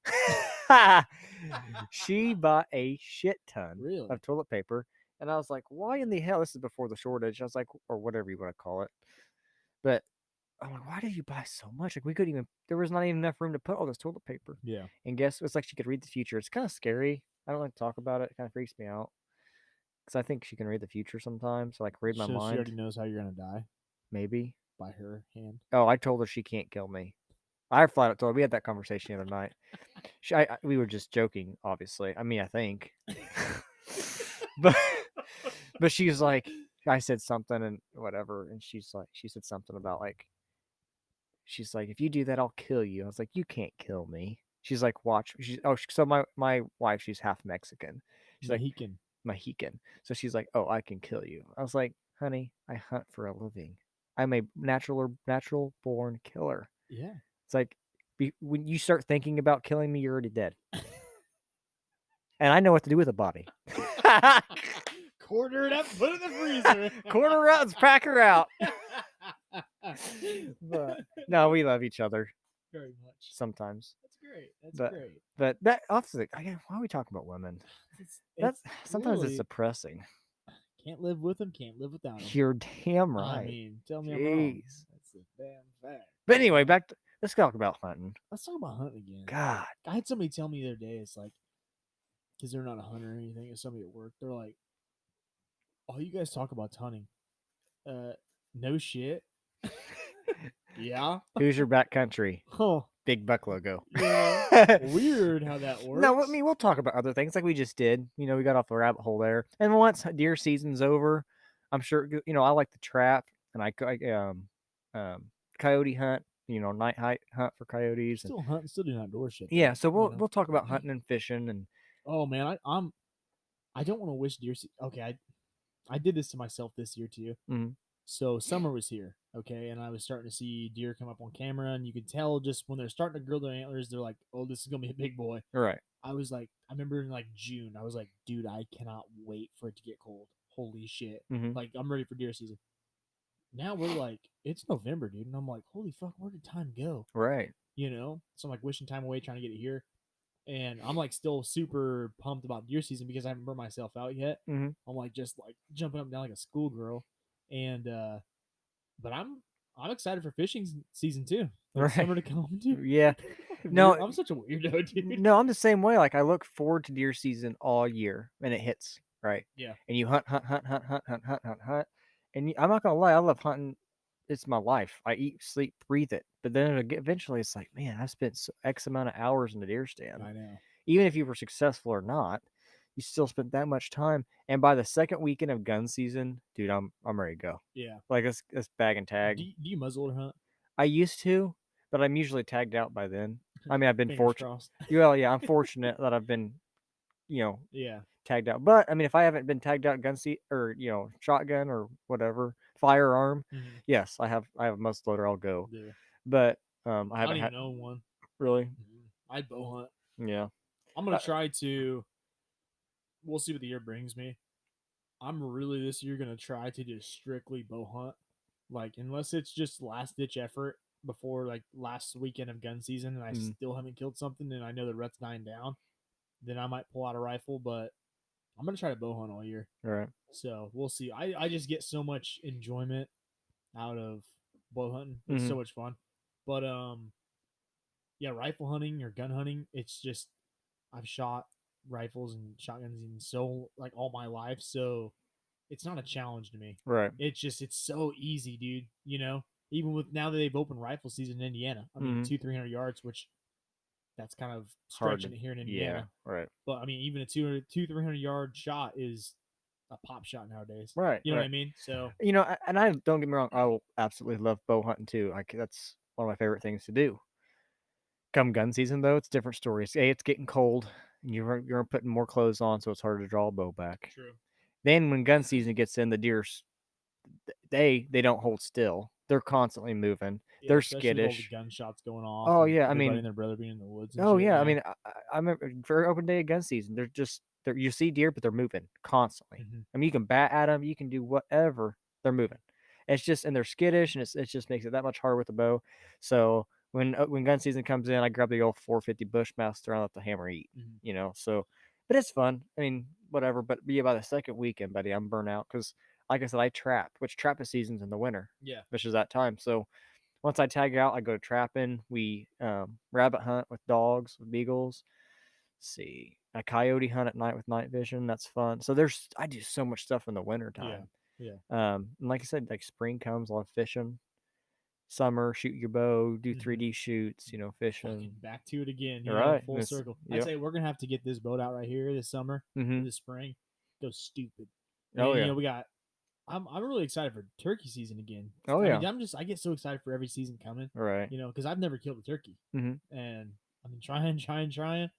C: She bought a shit ton
B: Really?
C: of toilet paper. And I was like, why in the hell? This is before the shortage. I was like, or whatever you want to call it. But I'm like, why did you buy so much? Like, there was not even enough room to put all this toilet paper.
B: Yeah.
C: And guess it's like she could read the future. It's kind of scary. I don't like to talk about it. It kind of freaks me out. because I think she can read the future sometimes. So, like, read my
B: So
C: mind.
B: she already knows how you're gonna die
C: Maybe.
B: by her hand.
C: Oh, I told her she can't kill me. I flat out told her. We had that conversation the other night. We were just joking, obviously. I mean, I think. but she was like, I said something and whatever, and she said something about like, she's like, if you do that, I'll kill you. I was like, you can't kill me. She's like, watch. So my wife, she's half Mexican. She's like, Mohican. So she's like, oh, I can kill you. I was like, honey, I hunt for a living. I'm a natural born killer.
B: Yeah.
C: It's like, when you start thinking about killing me, you're already dead. And I know what to do with a body.
B: Quarter it up, put it in the freezer.
C: Quarter rounds, pack her out. But no, we love each other
B: Very much.
C: sometimes.
B: That's great. That's great.
C: But that obviously, again, why are we talking about women? That's sometimes
B: really,
C: it's depressing.
B: Can't live with them, can't live without them.
C: You're damn right.
B: I mean, tell me I'm wrong.
C: Jeez.
B: That's a damn fact.
C: But anyway, let's talk about hunting.
B: Let's talk about hunting again.
C: God,
B: I had somebody tell me the other day, it's like, because they're not a hunter or anything, it's somebody at work. They're like, all you guys talk about hunting. No shit. Yeah.
C: who's your backcountry?
B: Oh,
C: Big buck logo.
B: yeah. Weird how that works.
C: No, I mean, we'll talk about other things like we just did. We got off the rabbit hole there. And once deer season's over, I'm sure, I like to trap and I coyote hunt, night hunt for coyotes.
B: Still hunting, still doing outdoor shit.
C: Yeah, so we'll talk about hunting and fishing and.
B: Oh man, I don't want to wish deer. Okay, I did this to myself this year too.
C: Mm-hmm.
B: So summer was here, okay, and I was starting to see deer come up on camera, and you could tell just when they're starting to grow their antlers, they're like, "Oh, this is gonna be a big boy."
C: Right.
B: I was like, I remember in like June, I was like, "Dude, I cannot wait for it to get cold. Holy shit!
C: Mm-hmm.
B: Like I'm ready for deer season." Now we're like, it's November, dude, and I'm like, "Holy fuck, where did time go?"
C: Right.
B: So I'm like wishing time away, trying to get it here. And I'm like still super pumped about deer season because I haven't burned myself out yet.
C: Mm-hmm.
B: I'm like just like jumping up and down like a schoolgirl, and but I'm excited for fishing season too. Like summer to come too.
C: Yeah. No,
B: I'm such a weirdo, dude.
C: No, I'm the same way. Like I look forward to deer season all year, and it hits right.
B: Yeah.
C: And you hunt, and I'm not gonna lie, I love hunting. It's my life. I eat, sleep, breathe it. But then eventually, it's like, man, I've spent X amount of hours in the deer stand.
B: I know.
C: Even if you were successful or not, you still spent that much time. And by the second weekend of gun season, dude, I'm ready to go.
B: Yeah.
C: Like it's bag and tag.
B: Do you muzzleloader hunt?
C: I used to, but I'm usually tagged out by then. I mean, I've been fortunate.
B: Crossed.
C: Well, yeah, I'm fortunate that I've been,
B: yeah,
C: tagged out. But I mean, if I haven't been tagged out gun seat or shotgun or whatever firearm, yes, I have a muzzleloader. I'll go.
B: Yeah.
C: But I
B: don't
C: haven't
B: even own one.
C: Really.
B: I'd bow hunt.
C: Yeah.
B: I'm gonna try to. We'll see what the year brings me. I'm really this year gonna try to just strictly bow hunt, like unless it's just last ditch effort before like last weekend of gun season and I still haven't killed something and I know the rut's dying down, then I might pull out a rifle. But I'm gonna try to bow hunt all year.
C: All right.
B: So we'll see. I just get so much enjoyment out of bow hunting. It's so much fun. But yeah, rifle hunting or gun hunting, it's just I've shot rifles and shotguns in so like all my life, so it's not a challenge to me.
C: Right.
B: It's so easy, dude. Even with now that they've opened rifle season in Indiana, I mean 200-300 yards, which that's kind of stretching it here in Indiana.
C: Yeah, right.
B: But I mean, even a 200-300 yard shot is a pop shot nowadays.
C: Right.
B: You know what I mean? So
C: and I don't get me wrong, I will absolutely love bow hunting too. Like that's one of my favorite things to do. Come gun season though, it's different stories. It's getting cold. And you're putting more clothes on, so it's harder to draw a bow back.
B: True.
C: Then when gun season gets in, the deers they don't hold still. They're constantly moving.
B: Yeah,
C: they're
B: especially with
C: skittish.
B: All the gunshots going off.
C: Oh yeah, I
B: everybody
C: mean,
B: and their brother being in the woods.
C: Oh
B: shit,
C: yeah, I mean, I remember for open day of gun season, they're just you see deer, but they're moving constantly. I mean, you can bat at them, you can do whatever. They're moving. It's just and they're skittish, and it just makes it that much harder with the bow. So when gun season comes in, I grab the old 450 Bushmaster and let the hammer eat. So, but it's fun. I mean, whatever. But yeah, by the second weekend, buddy, I'm burnt out because, like I said, I trap, which trap season's in the winter.
B: Yeah,
C: which is that time. So once I tag out, I go trapping. We rabbit hunt with dogs, with beagles. Let's see, a coyote hunt at night with night vision. That's fun. So I do so much stuff in the winter time.
B: Yeah.
C: And like I said, like spring comes, a lot of fishing. Summer, shoot your bow, do
B: Mhm.
C: 3D shoots, fishing.
B: Fucking back to it again.
C: Right.
B: Full circle. I'd
C: Yep.
B: say we're gonna have to get this boat out right here this summer,
C: Mhm.
B: this spring. Go stupid.
C: Oh,
B: And,
C: yeah.
B: we got. I'm really excited for turkey season again.
C: Oh,
B: I mean,
C: yeah.
B: I get so excited for every season coming.
C: Right.
B: Because I've never killed a turkey,
C: Mhm.
B: and I've been trying.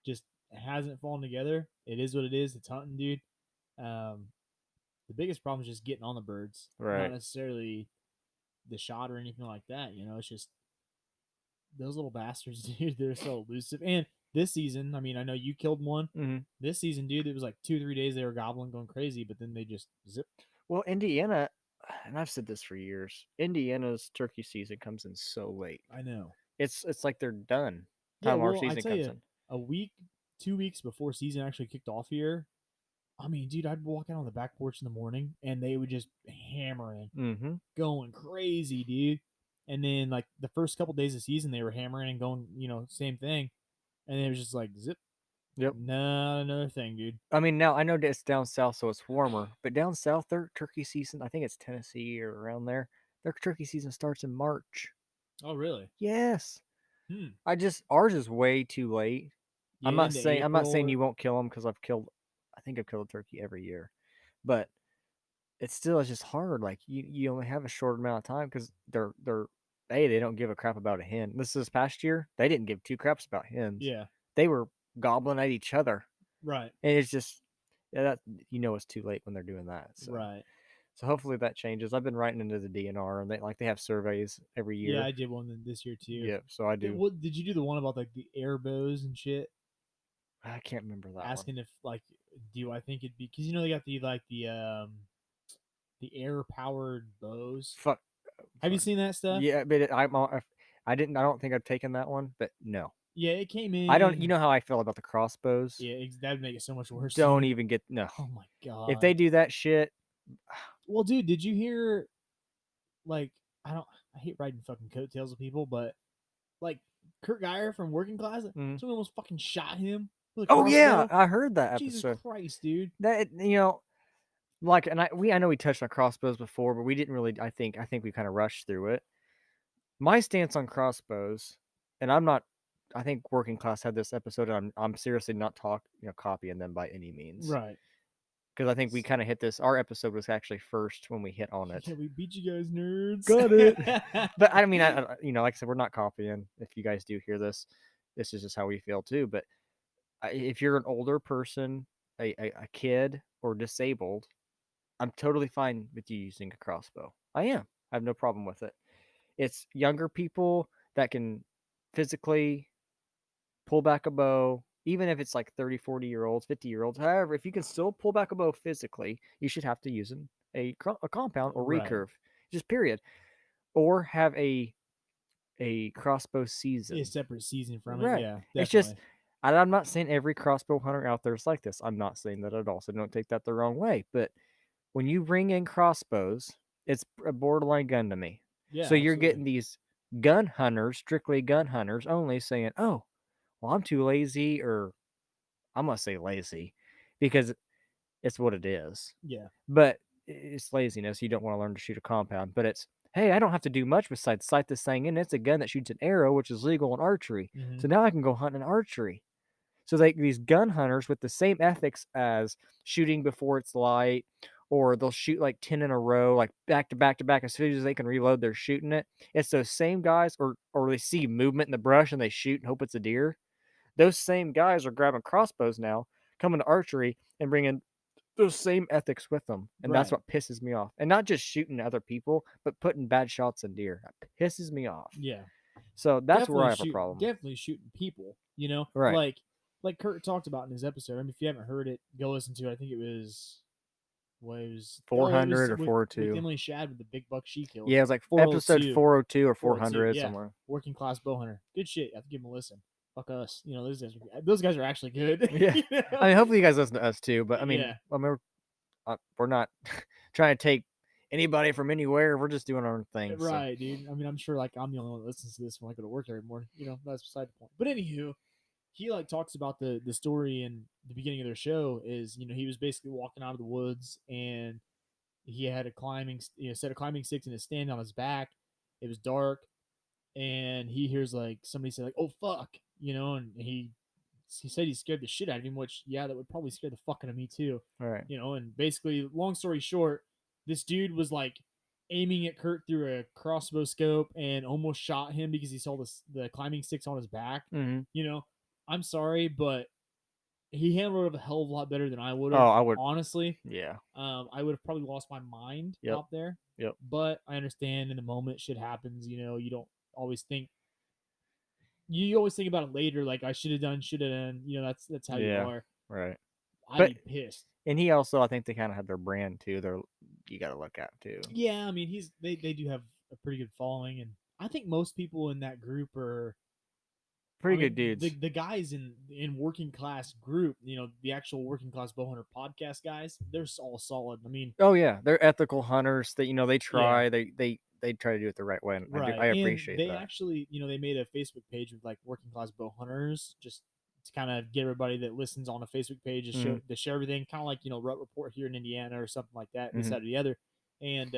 B: Just hasn't fallen together. It is what it is. It's hunting, dude. The biggest problem is just getting on the birds,
C: Right.
B: not necessarily the shot or anything like that. It's just those little bastards, dude. They're so elusive. And this season, I mean, I know you killed one.
C: Mhm.
B: This season, dude, it was like 2-3 days they were gobbling, going crazy, but then they just zip.
C: Well, Indiana, and I've said this for years, Indiana's turkey season comes in so late.
B: I know.
C: It's like they're done.
B: Yeah,
C: Time our
B: well, I
C: season
B: tell
C: comes
B: you,
C: in.
B: a week, 2 weeks before season actually kicked off here, I mean, dude, I'd walk out on the back porch in the morning and they would just hammering,
C: Mm-hmm.
B: going crazy, dude. And then like the first couple days of season, they were hammering and going, same thing. And it was just like zip.
C: Yep.
B: Not another thing, dude.
C: I mean, now I know that it's down south, so it's warmer. But down south, their turkey season, I think it's Tennessee or around there. Their turkey season starts in March.
B: Oh, really?
C: Yes.
B: Hmm.
C: Ours is way too late.
B: Yeah,
C: I'm not
B: into
C: saying you
B: April.
C: won't kill them because I think I've killed a turkey every year, but it's just hard. Like you only have a short amount of time because they don't give a crap about a hen. This past year, they didn't give two craps about hens.
B: Yeah.
C: They were gobbling at each other.
B: Right.
C: And it's just that it's too late when they're doing that. So.
B: Right.
C: So hopefully that changes. I've been writing into the DNR, and they have surveys every year.
B: Yeah, I did one this year too.
C: Yeah, so I do.
B: What did you do the one about like the air bows and shit?
C: I can't remember that.
B: Asking if like, do I think it'd be because they got the air powered bows.
C: Fuck.
B: Have you seen that stuff?
C: Yeah, but I didn't. I don't think I've taken that one, but no.
B: Yeah, it came in.
C: I don't. You know how I feel about the crossbows.
B: Yeah, that'd make it so much worse.
C: Don't even get no.
B: Oh my god.
C: If they do that shit.
B: Well, dude, did you hear? Like, I hate riding fucking coattails of people, but like Kurt Geyer from Working Class, someone almost fucking shot him.
C: Oh yeah, I heard that episode.
B: Jesus Christ, dude.
C: That like, and I know we touched on crossbows before, but we didn't really. I think we kind of rushed through it. My stance on crossbows, and I'm not. I think Working Class had this episode, and I'm seriously not copying them by any means,
B: right?
C: Because I think we kind of hit this. Our episode was actually first when we hit on it.
B: Yeah, we beat you guys, nerds.
C: Got it. But I mean, like I said, we're not copying. If you guys do hear this, this is just how we feel too. But if you're an older person, a kid, or disabled, I'm totally fine with you using a crossbow. I am. I have no problem with it. It's younger people that can physically pull back a bow, even if it's like 30, 40-year-olds, 50-year-olds. However, if you can still pull back a bow physically, you should have to use a compound or recurve, right. Just period. Or have a crossbow season.
B: A separate season from
C: right.
B: it, yeah. Definitely.
C: It's just, I'm not saying every crossbow hunter out there is like this. I'm not saying that at all, so don't take that the wrong way. But when you ring in crossbows, it's a borderline gun to me.
B: Yeah,
C: so you're getting these gun hunters, strictly gun hunters only, saying, oh, well, I'm too lazy, or I'm going to say lazy because it's what it is.
B: Yeah.
C: But it's laziness. You don't want to learn to shoot a compound. But it's, hey, I don't have to do much besides sight this thing in. It's a gun that shoots an arrow, which is legal in archery.
B: Mm-hmm.
C: So now I can go hunt in archery. So these gun hunters with the same ethics as shooting before it's light, or they'll shoot like 10 in a row, like back to back to back. As soon as they can reload, they're shooting it. It's those same guys, or they see movement in the brush and they shoot and hope it's a deer. Those same guys are grabbing crossbows now, coming to archery and bringing those same ethics with them. And that's what pisses me off. And not just shooting other people, but putting bad shots in deer. That pisses me off.
B: Yeah.
C: So that's where I have a problem.
B: Definitely shooting people,
C: Right.
B: Like Kurt talked about in his episode. I mean, if you haven't heard it, go listen to it. I think it was
C: 400 or 402.
B: With Emily Shad with the big buck she killed.
C: Yeah, it was like episode 402 or 400
B: yeah.
C: somewhere.
B: Working Class bow hunter. Good shit. I have to give him a listen. Fuck us. Those guys are actually good.
C: Yeah. I mean, hopefully you guys listen to us too. But I mean, we're not trying to take anybody from anywhere. We're just doing our own thing.
B: Right, dude. I mean, I'm sure like I'm the only one that listens to this when I go to work every morning. That's beside the point. But anywho, he like talks about the story in the beginning of their show is, he was basically walking out of the woods and he had a set of climbing sticks in a stand on his back. It was dark, and he hears like somebody say like, "Oh fuck," and he said he scared the shit out of him, which that would probably scare the fuck out of me too.
C: All right.
B: And basically, long story short, this dude was like aiming at Kurt through a crossbow scope and almost shot him because he saw the climbing sticks on his back.
C: Mm-hmm.
B: I'm sorry, but he handled it a hell of a lot better than I would have.
C: Oh, I would.
B: Honestly.
C: Yeah.
B: I would have probably lost my mind out there.
C: Yep.
B: But I understand in the moment shit happens. You don't always think. You always think about it later, like I should have done. That's how you are.
C: Right.
B: I'd be pissed.
C: And he also, I think they kind of have their brand too. You got to look at too.
B: Yeah, I mean, they do have a pretty good following, and I think most people in that group are
C: pretty good dudes.
B: The guys in working class group, the actual working class bow hunter podcast guys, they're all solid. I mean,
C: oh yeah, they're ethical hunters. That they try, they try to do it the right way, and
B: right.
C: I appreciate
B: they
C: that.
B: Actually, they made a Facebook page with like working class bow hunters, just to kind of get everybody that listens on a Facebook page to share everything, kind of like Rut Report here in Indiana or something like that, this, that, or the other. And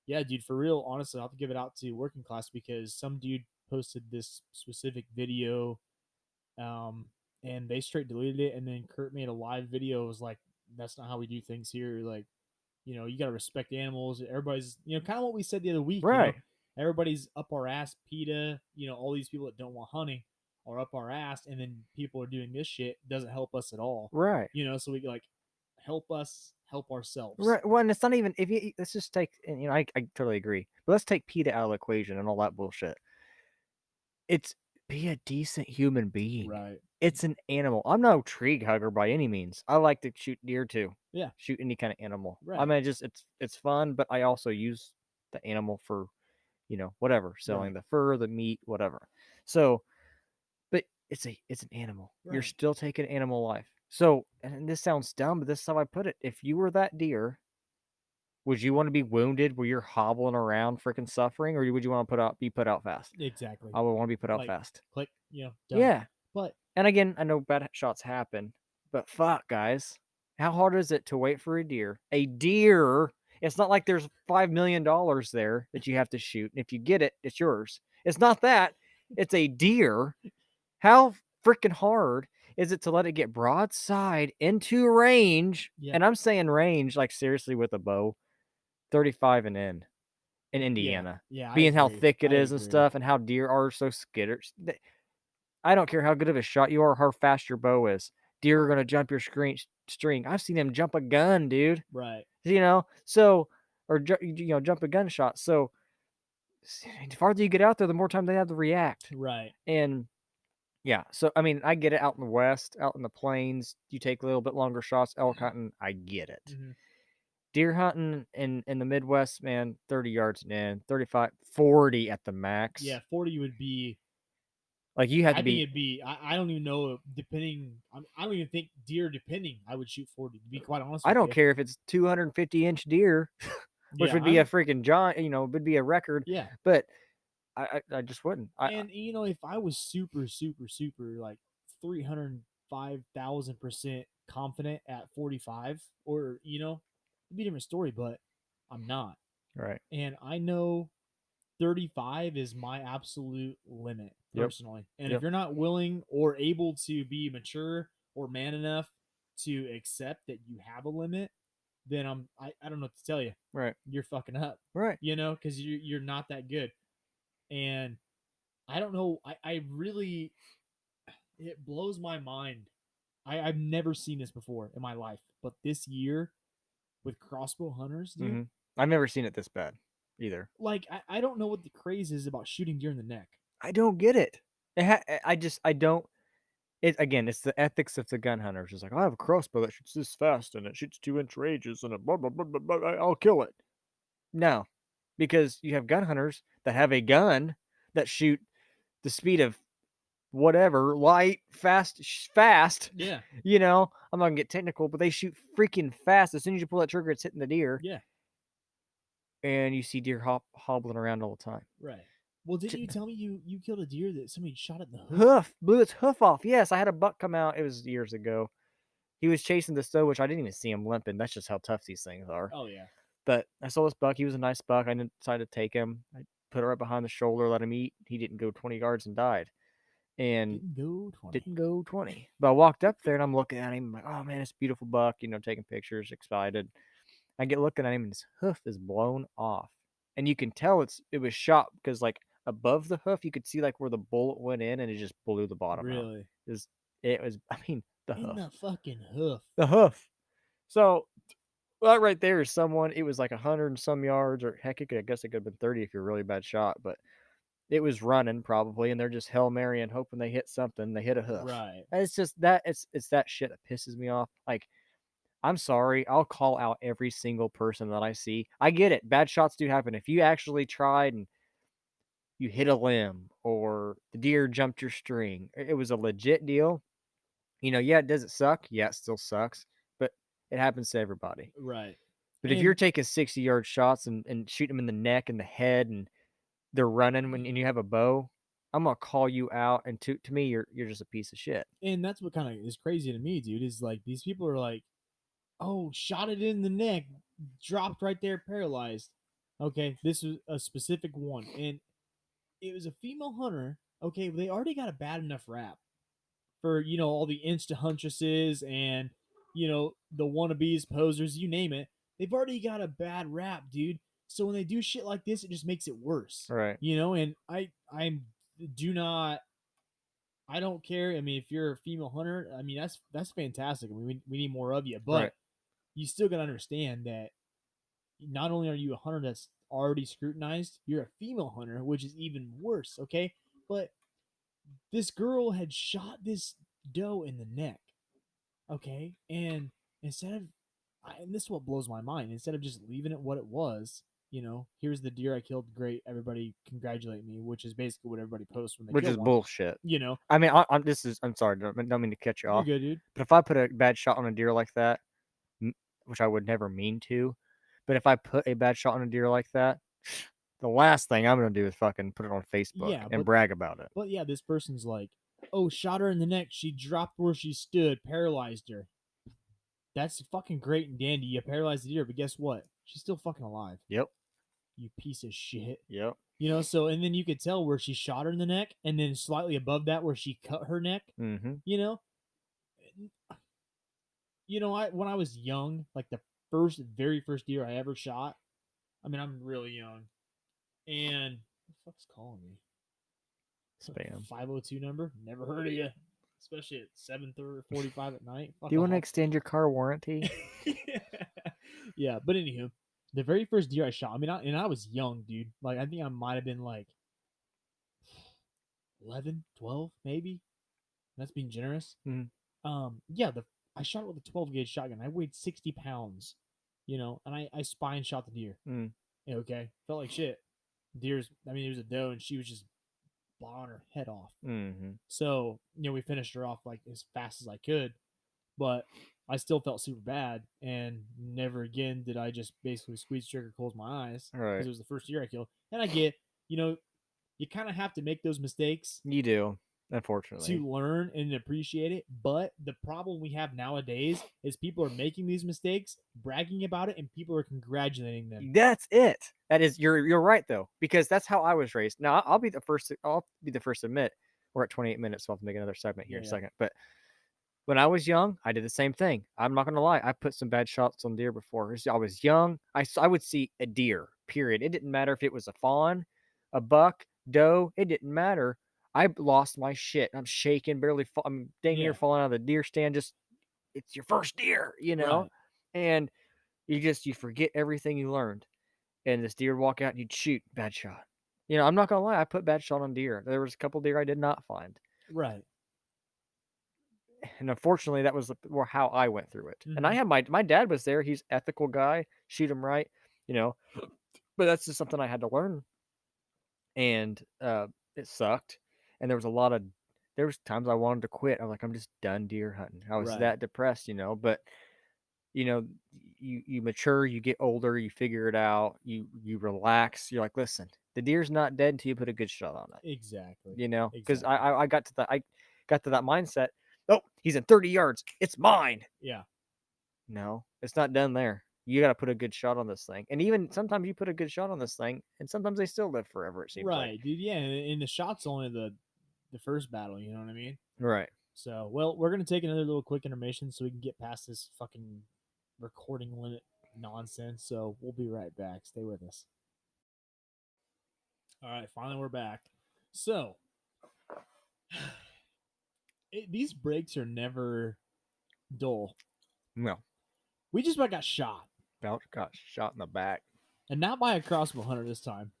B: yeah, dude, for real, honestly, I'll have to give it out to working class because some dude posted this specific video, and they straight deleted it, and then Kurt made a live video. It was like, that's not how we do things here. Like, you got to respect animals. Everybody's, kind of what we said the other week,
C: right?
B: Everybody's up our ass. PETA, all these people that don't want hunting are up our ass, and then people are doing this shit. Doesn't help us at all,
C: right?
B: So we like help us help ourselves,
C: right? Well, and it's not even let's just take, and I totally agree, but let's take PETA out of the equation and all that bullshit. It's be a decent human being,
B: right?
C: It's an animal. I'm no tree hugger by any means. I like to shoot deer too.
B: Yeah,
C: shoot any kind of animal.
B: Right.
C: I mean, it's fun, but I also use the animal for, whatever, selling the fur, the meat, whatever. So, but it's an animal.
B: Right.
C: You're still taking animal life. So, and this sounds dumb, but this is how I put it. If you were that deer, would you want to be wounded where you're hobbling around freaking suffering, or would you want to be put out fast?
B: Exactly.
C: I would want to be put out fast.
B: Click,
C: done.
B: Yeah. But,
C: and again, I know bad shots happen, but fuck, guys. How hard is it to wait for a deer? A deer, it's not like there's $5 million there that you have to shoot. And if you get it, it's yours. It's not that. It's a deer. How freaking hard is it to let it get broadside into range?
B: Yeah.
C: And I'm saying range, like seriously with a bow, 35 and in Indiana.
B: Yeah.
C: Being how thick it is and stuff, and how deer are so skittish. I don't care how good of a shot you are, or how fast your bow is. Deer are going to jump your string. I've seen them jump a gun, dude.
B: Right.
C: So, or jump a gunshot. So, the farther you get out there, the more time they have to react.
B: Right.
C: And yeah, so I mean, I get it. Out in the West, out in the plains, you take a little bit longer shots. Elk hunting, I get it.
B: Mm-hmm.
C: Deer hunting in the Midwest, man, 30 yards and in, 35, 40 at the max.
B: Yeah, 40 would be.
C: Like you have to
B: be. I think it'd be. I don't even know. Depending, I don't even think deer. Depending, I would shoot 40. To be quite honest,
C: I don't care if it's 250-inch deer, which would be a freaking giant. Would be a record.
B: Yeah,
C: but I just wouldn't.
B: If I was super like 305,000% confident at 45, or it'd be a different story. But I'm not.
C: Right.
B: And I know 35 is my absolute limit personally. And if you're not willing or able to be mature or man enough to accept that you have a limit, then I don't know what to tell you.
C: Right.
B: You're fucking up.
C: Right.
B: Because you're not that good. And I don't know. I really, it blows my mind. I've never seen this before in my life, but this year with crossbow hunters, dude,
C: mm-hmm. I've never seen it this bad either.
B: Like, I don't know what the craze is about shooting deer in the neck.
C: I don't get it. I don't. It's the ethics of the gun hunters. It's like, I have a crossbow that shoots this fast and it shoots 2-inch ranges and blah, blah, blah, blah, blah, I'll kill it. No, because you have gun hunters that have a gun that shoot the speed of whatever, light, fast.
B: Yeah.
C: I'm not going to get technical, but they shoot freaking fast. As soon as you pull that trigger, it's hitting the deer.
B: Yeah.
C: And you see deer hobbling around all the time.
B: Right. Well, didn't you tell me you killed a deer that somebody shot at the hoof?
C: Blew its hoof off. Yes, I had a buck come out. It was years ago. He was chasing the doe, which I didn't even see him limping. That's just how tough these things are.
B: Oh yeah.
C: But I saw this buck. He was a nice buck. I decided to take him. I put it right behind the shoulder, let him eat. He didn't go 20 yards and died. And
B: Didn't go 20.
C: But I walked up there and I'm looking at him. I'm like, oh man, it's a beautiful buck. Taking pictures, excited. I get looking at him and his hoof is blown off. And you can tell it was shot because like above the hoof, you could see like where the bullet went in and it just blew the bottom out.
B: Really?
C: It was I mean, the
B: In
C: hoof.
B: the fucking hoof.
C: The hoof. So that right there is someone. It was like 100 and some yards, or heck, I guess it could have been 30 if you're a really bad shot. But it was running probably, and they're just Hail Mary and hoping they hit something. They hit a hoof.
B: Right.
C: And it's just that it's that shit that pisses me off. Like, I'm sorry, I'll call out every single person that I see. I get it. Bad shots do happen. If you actually tried and you hit a limb or the deer jumped your string, it was a legit deal. Yeah, does it suck? Yeah, it still sucks. But it happens to everybody.
B: Right.
C: But if you're taking 60-yard shots and shooting them in the neck and the head and they're running and you have a bow, I'm gonna call you out. And to me, you're just a piece of shit.
B: And that's what kind of is crazy to me, dude, is like these people are like, oh, shot it in the neck, dropped right there, paralyzed. Okay, this was a specific one. And it was a female hunter. Okay, they already got a bad enough rap for, all the insta huntresses and, the wannabes, posers, you name it. They've already got a bad rap, dude. So when they do shit like this, it just makes it worse.
C: Right.
B: And I don't care. I mean, if you're a female hunter, I mean, that's fantastic. I mean, we need more of you, but
C: Right.
B: you still got to understand that not only are you a hunter that's already scrutinized, you're a female hunter, which is even worse. Okay. But this girl had shot this doe in the neck. Okay. And instead of, and this is what blows my mind, instead of just leaving it what it was, here's the deer I killed. Great. Everybody congratulate me, which is basically what everybody posts when they
C: Which
B: kill
C: is
B: one.
C: bullshit.
B: I
C: mean, I'm sorry. Don't mean to cut you
B: You're
C: off.
B: good, dude.
C: But if I put a bad shot on a deer like that, which I would never mean to, but if I put a bad shot on a deer like that, the last thing I'm going to do is fucking put it on Facebook and brag about it.
B: But yeah, this person's like, oh, shot her in the neck. She dropped where she stood, paralyzed her. That's fucking great and dandy. You paralyzed the deer, but guess what? She's still fucking alive.
C: Yep.
B: You piece of shit.
C: Yep.
B: So, and then you could tell where she shot her in the neck, and then slightly above that where she cut her neck.
C: Mm-hmm.
B: When I was young, like the very first deer I ever shot, I mean, I'm really young, and what the fuck's calling me?
C: Spam.
B: 502 number. Never heard of you, especially at 7:45 at night.
C: Do you want to extend your car warranty?
B: Yeah, but anywho, the very first deer I shot, I mean, I was young, dude. Like, I think I might have been like 11, 12, maybe. That's being generous.
C: Mm-hmm.
B: Yeah, I shot it with a 12 gauge shotgun. I weighed 60 pounds, and I spine shot the deer. Okay, felt like shit. It was a doe, and she was just blowing her head off.
C: Mm-hmm.
B: So, we finished her off like as fast as I could, but I still felt super bad, and never again did I just basically squeeze trigger, close my eyes, because it was the first deer I killed. And I get, you kind of have to make those mistakes.
C: You do, unfortunately,
B: to learn and appreciate it. But the problem we have nowadays is people are making these mistakes, bragging about it, and people are congratulating them.
C: That's it. That is, you're right though, because that's how I was raised. Now I'll be the first to admit we're at 28 minutes, so I'll have to make another segment here in a second. But when I was young, I did the same thing. I'm not gonna lie, I put some bad shots on deer before. I was young. I would see a deer. Period. It didn't matter if it was a fawn, a buck, doe. It didn't matter. I lost my shit. I'm shaking, I'm dang near falling out of the deer stand. Just, it's your first deer,
B: Right.
C: and you forget everything you learned. And this deer would walk out and you'd shoot, bad shot. I'm not gonna lie, I put bad shot on deer. There was a couple deer I did not find.
B: Right.
C: And unfortunately, that was how I went through it.
B: Mm-hmm.
C: And I had my dad was there. He's an ethical guy. Shoot him right, But that's just something I had to learn. And it sucked. And there was times I wanted to quit. I was like, I'm just done deer hunting. I was that depressed, But you mature, you get older, you figure it out, you relax. You're like, listen, The deer's not dead until you put a good shot on it.
B: Exactly.
C: You know, because
B: Exactly.
C: I got to that mindset. Oh, he's in 30 yards. It's mine.
B: Yeah.
C: No, it's not done there. You got to put a good shot on this thing. And even sometimes you put a good shot on this thing, and sometimes they still live forever, it seems
B: Right, dude. Yeah, and the shot's only the first battle. You know what I mean?
C: like. Right.
B: So, well, we're gonna take another little quick intermission so we can get past this fucking recording limit nonsense. So we'll be right back. Stay with us. All right, finally we're back. So, these breaks are never dull.
C: No.
B: We just about got shot,
C: About got shot in the back.
B: and not by a crossbow hunter this time.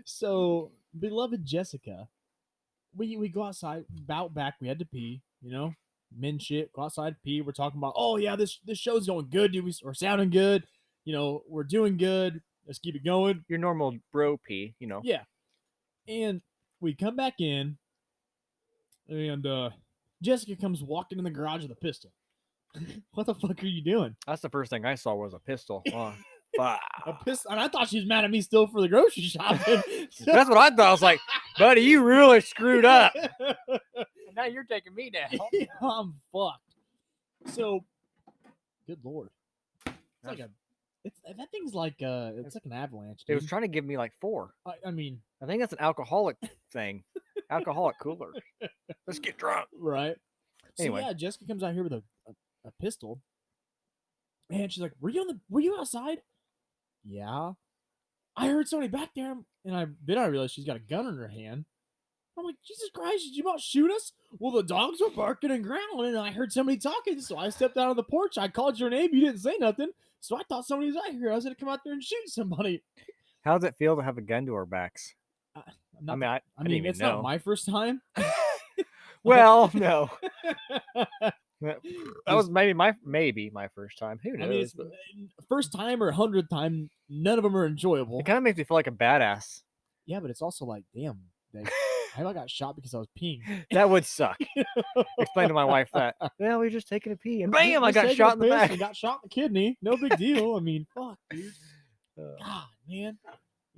B: So, beloved Jessica, we go outside, bout back. We had to pee, you know, men shit. Go outside, pee. We're talking about, oh yeah, this show's going good, dude. We're sounding good. You know, we're doing good. Let's keep it going.
C: Your normal bro pee, you know.
B: Yeah. And we come back in, and Jessica comes walking in the garage with a pistol. What the fuck are you doing?
C: That's the first thing I saw was a pistol. Wow.
B: A pistol, and I thought she was mad at me still for the grocery shopping.
C: That's what I thought. I was like, buddy, you really screwed up. And now you're taking me down.
B: Yeah, I'm fucked. So, good lord, it's like that thing's like it's like an avalanche.
C: It was
B: dude.
C: trying to give me like 4.
B: I mean,
C: I think that's an alcoholic thing. Alcoholic cooler. Let's get drunk.
B: right? So
C: Anyway.
B: yeah, Jessica comes out here with a pistol, and she's like, "Were you outside?" Yeah. I heard somebody back there, and I realized she's got a gun in her hand. I'm like, Jesus Christ, did you about shoot us? Well, the dogs were barking and growling, and I heard somebody talking, so I stepped out on the porch. I called your name, you didn't say nothing, so I thought somebody was out here. I was gonna come out there and shoot somebody.
C: How does it feel to have a gun to our backs?
B: I
C: I mean, I
B: mean,
C: didn't even
B: it's
C: know.
B: not my first time.
C: Well, no. That was maybe my first time. Who knows?
B: I mean, it's
C: but
B: first time or 100th time. None of them are enjoyable.
C: it kind of makes me feel like a badass.
B: Yeah, but it's also like, damn, I got shot because I was peeing.
C: That would suck. Explain to my wife that. Yeah, we were just taking a pee, and bam, I
B: Just
C: got
B: taking
C: shot
B: a
C: in the
B: piss
C: back.
B: and got shot in the kidney. No big deal. I mean, fuck, dude. God, man.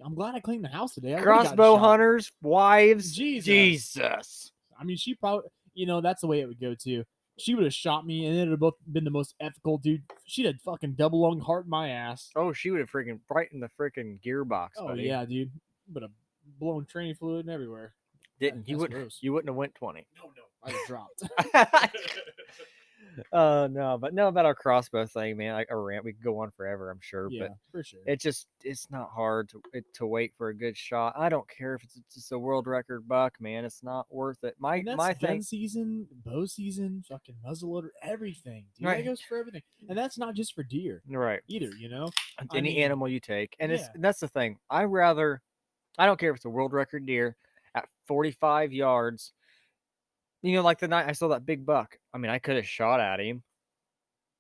B: I'm glad I cleaned the house today. I would've gotten
C: Crossbow
B: shot.
C: hunters, wives.
B: Jesus. I mean, she probably, that's the way it would go too. She would have shot me, and it would have both been the most ethical, dude. She'd have fucking double lung heart my ass.
C: Oh, she would have freaking brightened the freaking gearbox,
B: Oh
C: buddy.
B: yeah, dude. But have blown training fluid and everywhere.
C: Didn't you
B: That's
C: wouldn't
B: gross.
C: you wouldn't have went 20.
B: No, I was dropped.
C: No, but no, about our crossbow thing, man. Like a rant, we could go on forever, I'm sure.
B: Yeah,
C: But
B: for sure.
C: it's not hard to wait for a good shot. I don't care if it's just a world record buck, man. It's not worth it. My
B: And that's
C: my
B: gun
C: thing,
B: season, bow season, fucking muzzleloader, everything. Dude,
C: Right.
B: that goes for everything, and that's not just for deer
C: right?
B: either. You know, I
C: Any
B: mean,
C: animal you take, and
B: yeah.
C: that's the thing. I don't care if it's a world record deer at 45 yards. You know, like the night I saw that big buck. I mean, I could have shot at him,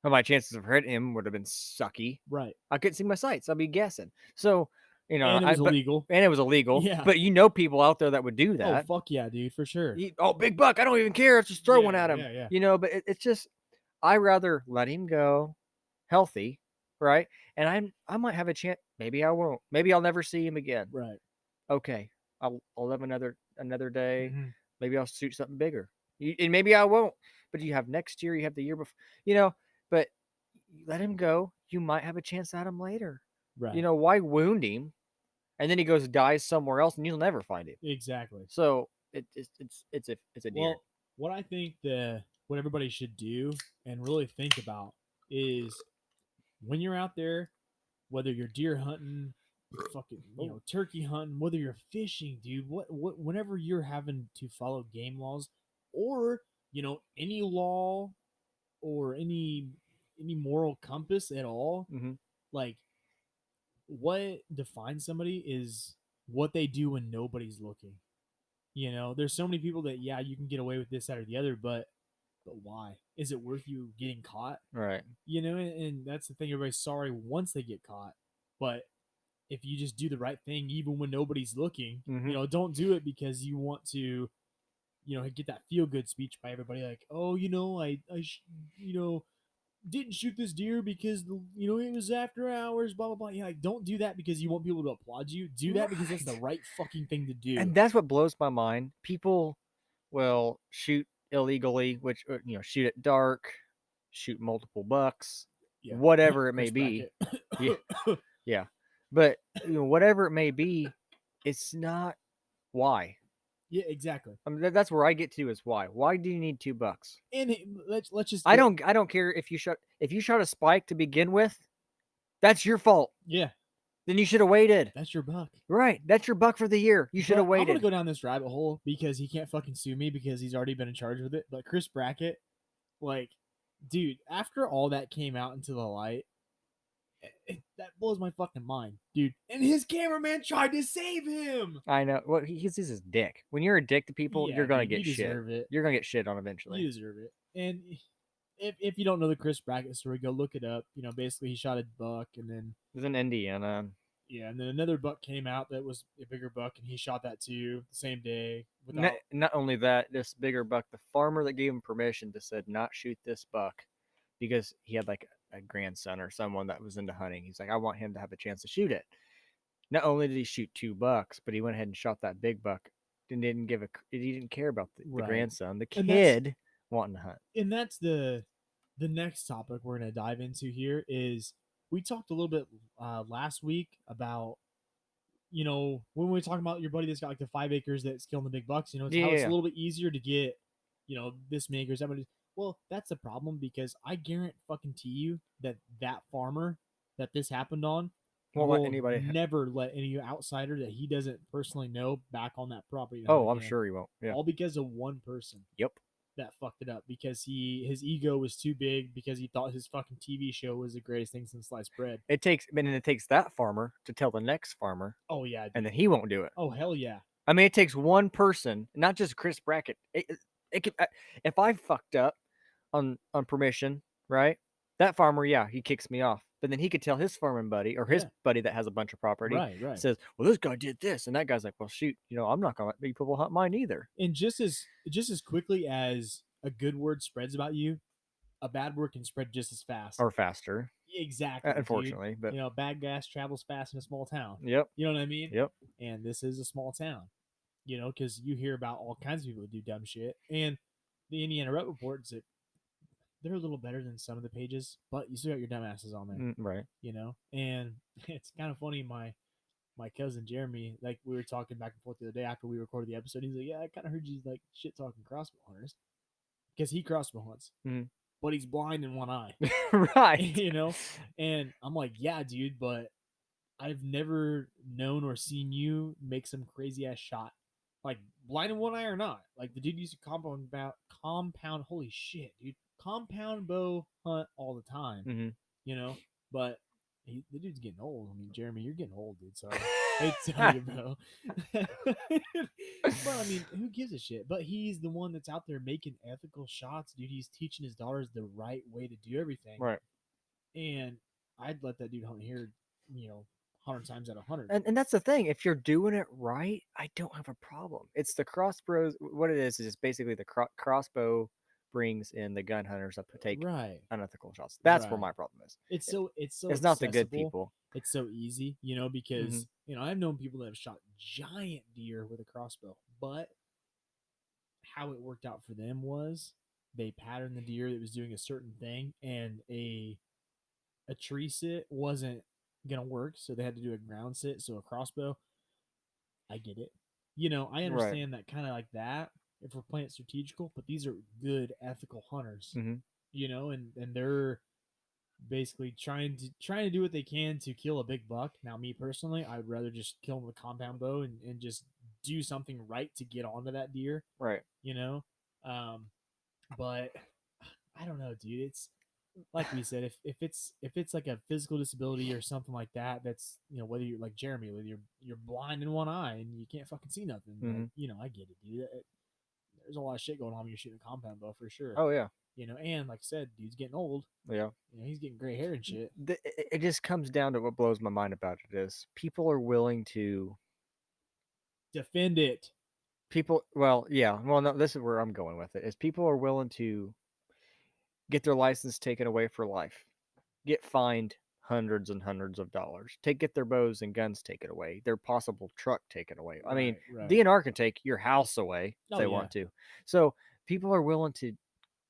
C: but my chances of hitting him would have been sucky.
B: right?
C: I couldn't see my sights. I'd be guessing. So, you know,
B: And it was illegal.
C: And it was illegal.
B: Yeah.
C: But you know people out there that would do that.
B: Oh fuck yeah, dude, for sure.
C: Big buck. I don't even care. Let's just throw
B: Yeah,
C: one at him.
B: yeah.
C: You know, but it's just, I rather let him go healthy, right? And I might have a chance. Maybe I won't. Maybe I'll never see him again.
B: Right.
C: Okay. I'll live another day.
B: Mhm.
C: Maybe I'll shoot something bigger. And maybe I won't. But you have next year, you have the year before, you know, but you let him go. You might have a chance at him later.
B: Right.
C: You know, why wound him? And then he goes dies somewhere else and you'll never find him.
B: Exactly.
C: So it's a deer.
B: Well, what I think what everybody should do and really think about is when you're out there, whether you're deer hunting, fucking turkey hunting, whether you're fishing, dude, whenever you're having to follow game laws or any law or any moral compass at all,
C: Mhm.
B: like what defines somebody is what they do when nobody's looking. There's so many people that you can get away with this, that, or the other, but why? Is it worth you getting caught?
C: Right.
B: And that's the thing. Everybody's sorry once they get caught, but if you just do the right thing, even when nobody's looking,
C: Mhm.
B: Don't do it because you want to, get that feel good speech by everybody. Like, oh, didn't shoot this deer because it was after hours, blah blah blah. Yeah, like, don't do that because you want people to applaud you. Do that because that's the right fucking thing to do.
C: And that's what blows my mind. People will shoot illegally, which shoot at dark, shoot multiple bucks,
B: Yeah.
C: whatever it may
B: Chris
C: be.
B: Brackett.
C: Yeah, but whatever it may be, it's not why.
B: Yeah, exactly.
C: I mean, that's where I get to is why. Why do you need $2?
B: And let's just.
C: I don't care if you shot a spike to begin with. That's your fault.
B: Yeah,
C: Then you should have waited.
B: that's your buck.
C: Right, that's your buck for the year. You should have
B: But I'm gonna
C: waited.
B: go down this rabbit hole because he can't fucking sue me because he's already been in charge with it. But Chris Brackett, like, dude, after all that came out into the light, that blows my fucking mind, dude. And his cameraman tried to save him.
C: I know. Well, he's just his dick. When you're a dick to people,
B: Yeah,
C: you're gonna
B: dude,
C: get
B: you
C: shit.
B: deserve it.
C: You're gonna get shit on eventually.
B: You deserve it. And if you don't know the Chris Brackett story, go look it up. Basically he shot a buck and then
C: It was in Indiana.
B: yeah, and then another buck came out that was a bigger buck, and he shot that too the same day. Without
C: Not only that, this bigger buck, the farmer that gave him permission to said not shoot this buck because he had like a grandson or someone that was into hunting. He's like, I want him to have a chance to shoot it. Not only did he shoot $2, but he went ahead and shot that big buck and he didn't care about the
B: Right.
C: grandson, the
B: And that's-
C: kid wanting to hunt.
B: and that's the next topic we're going to dive into here is we talked a little bit last week about when we were talking about your buddy that's got like the 5 acres that's killing the big bucks. It's how it's
C: Yeah.
B: a little bit easier to get this many acres, that many. Well, that's the problem because I guarantee fucking to you that farmer that this happened on
C: Won't let
B: will
C: anybody.
B: never let any outsider that he doesn't personally know back on that property.
C: Oh, I'm sure he won't. Yeah.
B: All because of one person.
C: Yep.
B: That fucked it up because his ego was too big because he thought his fucking TV show was the greatest thing since sliced bread.
C: It takes that farmer to tell the next farmer,
B: Oh yeah, dude.
C: and then he won't do it.
B: Oh hell yeah.
C: I mean, it takes one person, not just Chris Brackett. It could, if I fucked up on permission, right? That farmer, yeah, he kicks me off. But then he could tell his farming buddy or his buddy that has a bunch of property,
B: Right.
C: says, "Well, this guy did this," and that guy's like, "Well, shoot, I'm not gonna let people hunt mine either."
B: And just as quickly as a good word spreads about you, a bad word can spread just as fast.
C: Or faster,
B: Exactly.
C: unfortunately.
B: Dude.
C: But
B: bad gas travels fast in a small town.
C: yep,
B: You know what I mean?
C: yep.
B: And this is a small town. Because you hear about all kinds of people who do dumb shit. And the Indiana Rep reports that they're a little better than some of the pages, but you still got your dumbasses on there.
C: Right.
B: And it's kind of funny. My cousin Jeremy, like we were talking back and forth the other day after we recorded the episode. He's like, "Yeah, I kind of heard you like shit talking crossbow hunters because he crossbow hunts, but he's blind in one eye,
C: Right.
B: And I'm like, "Yeah, dude, but I've never known or seen you make some crazy ass shot, like blind in one eye or not. Like the dude used to compound. Holy shit, dude, compound bow hunt all the time, But the dude's getting old. I mean, Jeremy, you're getting old, dude. So I hate to tell you, bro. But I mean, who gives a shit? But he's the one that's out there making ethical shots, dude. He's teaching his daughters the right way to do everything,
C: Right.
B: And I'd let that dude hunt here, 100 times out of 100.
C: And that's the thing. If you're doing it right, I don't have a problem. It's the crossbows. What it is basically the crossbow brings in the gun hunters that take
B: right.
C: unethical shots. That's where
B: Right.
C: my problem is.
B: It's
C: not the good
B: accessible.
C: people.
B: It's so easy, because I've known people that have shot giant deer with a crossbow, but how it worked out for them was they patterned the deer that was doing a certain thing, and a tree sit wasn't gonna work, so they had to do a ground sit. So a crossbow, I get it. I understand that kind of like that if we're playing it strategical, but these are good ethical hunters, and they're basically trying to do what they can to kill a big buck. Now, me personally, I would rather just kill him with a compound bow and just do something right to get onto that deer.
C: Right.
B: But I don't know, dude. It's like we said, if it's like a physical disability or something like that, that's whether you're like Jeremy, whether you're blind in one eye and you can't fucking see nothing. Like, I get it, dude. There's a lot of shit going on when you're shooting a compound bow for sure.
C: Oh yeah.
B: And like I said, dude's getting old.
C: Yeah.
B: He's getting gray hair and shit.
C: It just comes down to what blows my mind about it is people are willing to
B: defend it.
C: Well, yeah. Well, no, this is where I'm going with it. Is people are willing to get their license taken away for life, get fined hundreds and hundreds of dollars, get their bows and guns taken away, their possible truck taken away. I mean,
B: Right.
C: DNR can take your house away if
B: Oh,
C: they
B: yeah.
C: want to. So people are willing to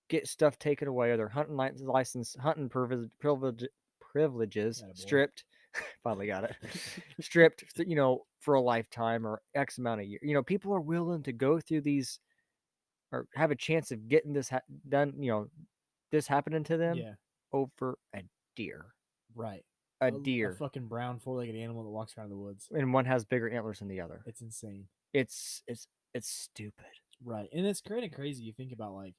C: get stuff taken away, or their hunting license, hunting privileges
B: Attaboy.
C: stripped. Finally got it. Stripped, for a lifetime or X amount of years. People are willing to go through these or have a chance of getting this done, this happening to them
B: Yeah.
C: over a deer.
B: Right.
C: A deer.
B: A fucking brown 4-legged animal that walks around in the woods.
C: And one has bigger antlers than the other.
B: It's insane.
C: It's stupid.
B: Right. And it's kind of crazy. You think about, like,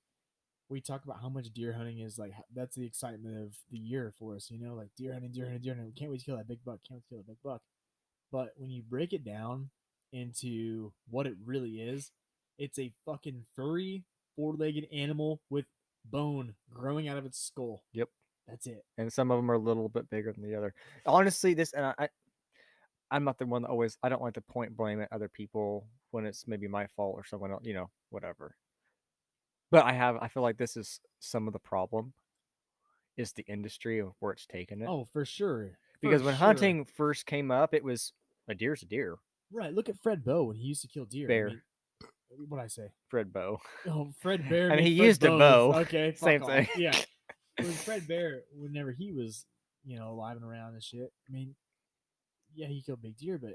B: we talk about how much deer hunting is, like, that's the excitement of the year for us, like deer hunting. We can't wait to kill that big buck. But when you break it down into what it really is, it's a fucking furry 4-legged animal with bone growing out of its skull.
C: Yep.
B: That's it.
C: And some of them are a little bit bigger than the other. Honestly, I'm not the one that I don't like to point blame at other people when it's maybe my fault or someone else, whatever. But I feel like this is some of the problem is the industry of where it's taken it.
B: Oh, for sure.
C: Because when hunting first came up, it was a deer's a deer.
B: Right. Look at Fred Bow when he used to kill deer.
C: Bear.
B: What'd I say?
C: Fred Bow.
B: Oh, Fred Bear.
C: I mean, he
B: Fred
C: used a bow.
B: Okay,
C: Same
B: fuck
C: thing.
B: off. Yeah. When Fred Bear, whenever he was, alive and around and shit, I mean, yeah, he killed big deer, but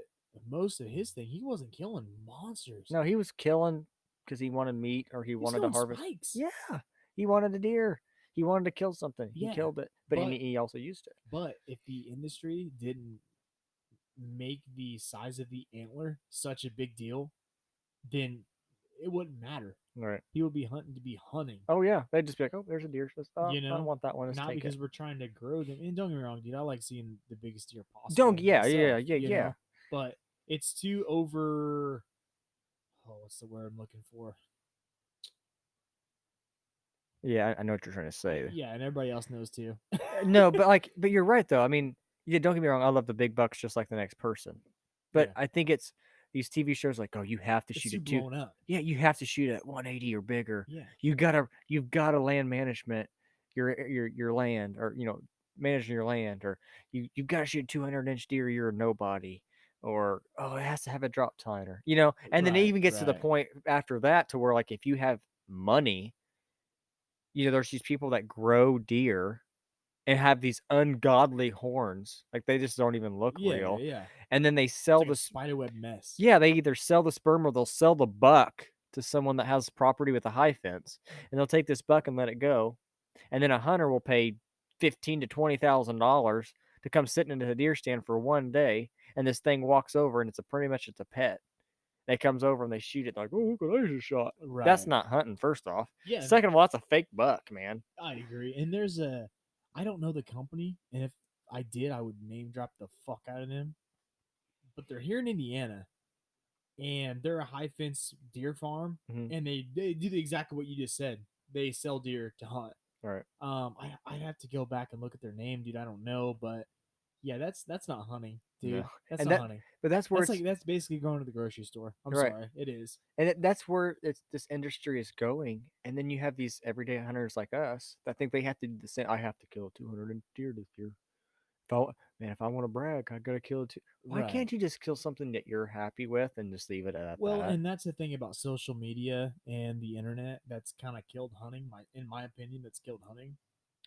B: most of his thing, he wasn't killing monsters.
C: No, he was killing because he wanted meat or he wanted to harvest.
B: Spikes.
C: Yeah, he wanted a deer. He wanted to kill something. He
B: Yeah,
C: killed it, but he also used it.
B: But if the industry didn't make the size of the antler such a big deal, then it wouldn't matter.
C: Right.
B: He would be hunting to be hunting.
C: Oh yeah, they'd just be like, "Oh, there's a deer." I don't want that one.
B: Not because we're trying to grow them. And don't get me wrong, dude. I like seeing the biggest deer possible.
C: Yeah.
B: But it's too over. Oh, what's the word I'm looking for?
C: Yeah, I know what you're trying to say.
B: Yeah, and everybody else knows too.
C: No, but you're right though. I mean, yeah, don't get me wrong. I love the big bucks just like the next person, but I think it's these TV shows like, oh, you have to shoot it
B: blown up.
C: Yeah, you have to shoot at 180 or bigger.
B: Yeah,
C: you've got to land management your land, or managing your land, or you've got to shoot 200-inch deer. You're a nobody, or it has to have a drop tine, or and then it even gets to the point after that to where, like, if you have money, there's these people that grow deer and have these ungodly horns, like they just don't even look real.
B: Yeah.
C: And then they sell
B: the spiderweb mess.
C: Yeah, they either sell the sperm or they'll sell the buck to someone that has property with a high fence, and they'll take this buck and let it go, and then a hunter will pay $15,000 to $20,000 to come sitting into the deer stand for one day, and this thing walks over and it's pretty much a pet. They comes over and they shoot it like, oh, look what I just shot.
B: Right.
C: That's not hunting, first off.
B: Yeah.
C: Second of all, that's a fake buck, man.
B: I agree. And there's I don't know the company, and if I did, I would name drop the fuck out of them. But they're here in Indiana, and they're a high fence deer farm, and they do exactly what you just said. They sell deer to hunt.
C: Right.
B: I'd have to go back and look at their name, dude. I don't know, but yeah, that's not hunting, dude.
C: No.
B: That's not hunting.
C: But that's where
B: that's basically going to the grocery store. I'm sorry, it is.
C: And that's where this industry is going. And then you have these everyday hunters like us that think they have to do the same. I have to kill 200 deer this year. If I want to brag, I gotta kill it too. Why can't you just kill something that you're happy with and just leave it at that?
B: Well, and that's the thing about social media and the internet that's kind of killed hunting. In my opinion, that's killed hunting,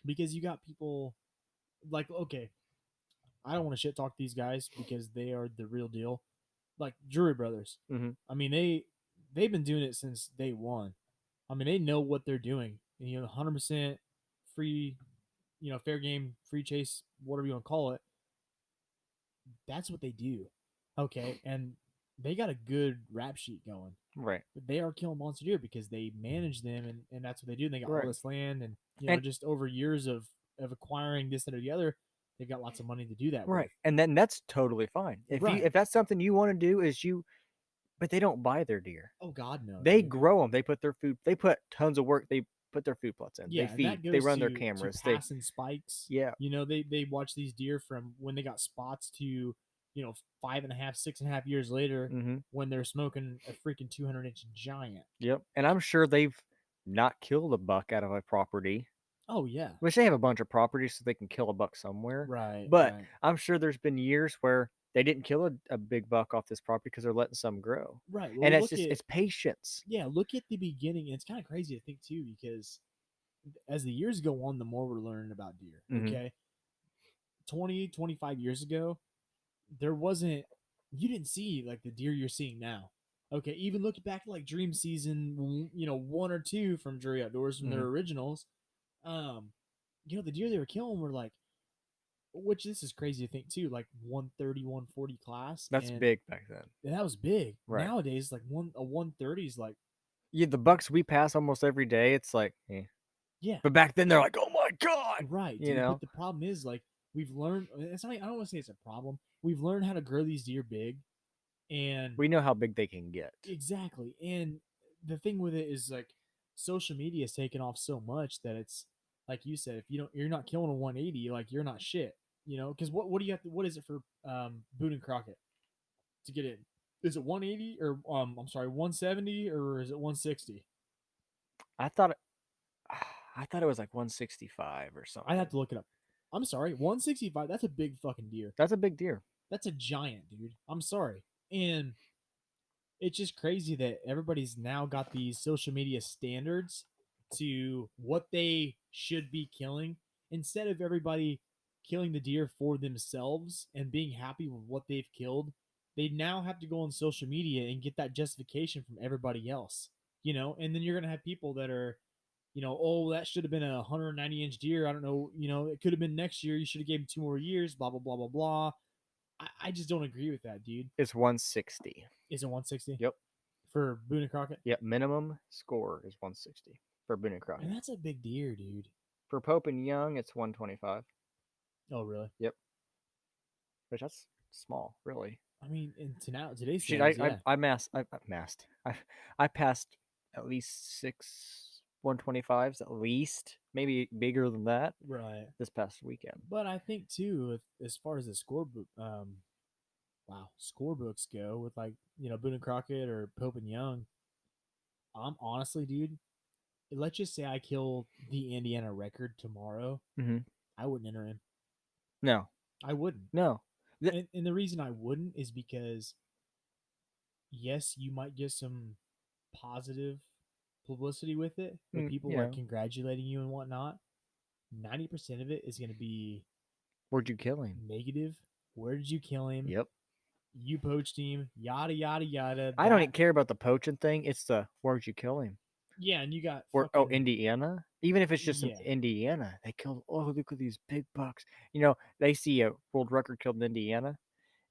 B: because you got people like, okay, I don't want to shit talk these guys because they are the real deal, like Drury Brothers.
C: Mm-hmm.
B: I mean, they've been doing it since day one. I mean, they know what they're doing. 100% free. Fair game, free chase, whatever you want to call it. That's what they do. Okay. And they got a good rap sheet going.
C: Right.
B: But they are killing monster deer because they manage them, and that's what they do. And they got all this land, and just over years of acquiring this and the other, they've got lots of money to do that.
C: Right.
B: With.
C: And then that's totally fine. If that's something you want to do, but they don't buy their deer.
B: Oh God, no.
C: They grow them. They put their food. They put tons of work. They put their food plots in.
B: Yeah,
C: they feed. They run their cameras.
B: They passing spikes.
C: Yeah.
B: They watch these deer from when they got spots to 5.5, 6.5 years later, when they're smoking a freaking 200-inch giant.
C: Yep. And I'm sure they've not killed a buck out of a property
B: Oh yeah.
C: Which they have a bunch of properties, so they can kill a buck somewhere.
B: Right.
C: But
B: right.
C: I'm sure there's been years where they didn't kill a big buck off this property because they're letting some grow.
B: Right. Well,
C: And it's
B: look
C: just
B: at
C: it's patience.
B: look at the beginning. And it's kind of crazy to think too, because as the years go on, the more we're learning about deer.
C: Mhm.
B: Okay, 20, 25 years ago, there wasn't. You didn't see like the deer you're seeing now. Okay, even look back at like Dream Season, 1 or 2 from Drury Outdoors from their
C: Mhm.
B: originals. The deer they were killing were like, which this is crazy to think too, like 130, 140 class.
C: That's
B: and,
C: big back then.
B: And that was big.
C: Right.
B: Nowadays, like a 130 is like,
C: Yeah, the bucks we pass almost every day, it's like, eh.
B: yeah,
C: But back then they're like, oh my god,
B: right,
C: you
B: dude.
C: know.
B: But the problem is like we've learned. It's not. I don't want to say it's a problem. We've learned how to grow these deer big, and
C: We know how big they can get.
B: exactly. And the thing with it is like social media has taken off so much that it's like you said, if you're not killing a 180, like you're not shit. Because what do you have to? What is it for Boone and Crockett to get in? Is it 180 or I'm sorry, 170 or is it 160?
C: I thought it was like 165 or something.
B: I'd have to look it up. I'm sorry, 165. That's a big fucking deer.
C: That's a big deer.
B: That's a giant, dude. I'm sorry. And it's just crazy that everybody's now got these social media standards to what they should be killing instead of everybody killing the deer for themselves and being happy with what they've killed. They now have to go on social media and get that justification from everybody else, and then you're going to have people that are, oh, that should have been a 190-inch deer. I don't know, it could have been next year. You should have gave him 2 more years, blah, blah, blah, blah, blah. I just don't agree with that, dude.
C: It's 160.
B: Is it 160?
C: Yep.
B: For Boone and Crockett?
C: Yep. Minimum score is 160 for Boone and Crockett.
B: And that's a big deer, dude.
C: For Pope and Young, it's 125.
B: Oh, really?
C: Yep. Which that's small, really.
B: I mean, in today's
C: Shit,
B: standards, yeah.
C: I passed at least 6 125s, at least, maybe bigger than that,
B: Right.
C: this past weekend.
B: But I think too, as far as the scorebook, scorebooks go with like Boone and Crockett or Pope and Young, I'm honestly, dude. Let's just say I kill the Indiana record tomorrow,
C: Mhm.
B: I wouldn't enter in.
C: No,
B: I wouldn't.
C: no.
B: And the reason I wouldn't is because, yes, you might get some positive publicity with it, with people like congratulating you and whatnot. 90% of it is going to be,
C: Where'd you kill him?
B: negative. Where did you kill him?
C: Yep.
B: You poached him. Yada yada yada.
C: I don't even care about the poaching thing. It's the where'd you kill him?
B: Yeah, and you got
C: Indiana. Even if it's just in Indiana, they killed. Oh, look at these big bucks. They see a world record killed in Indiana,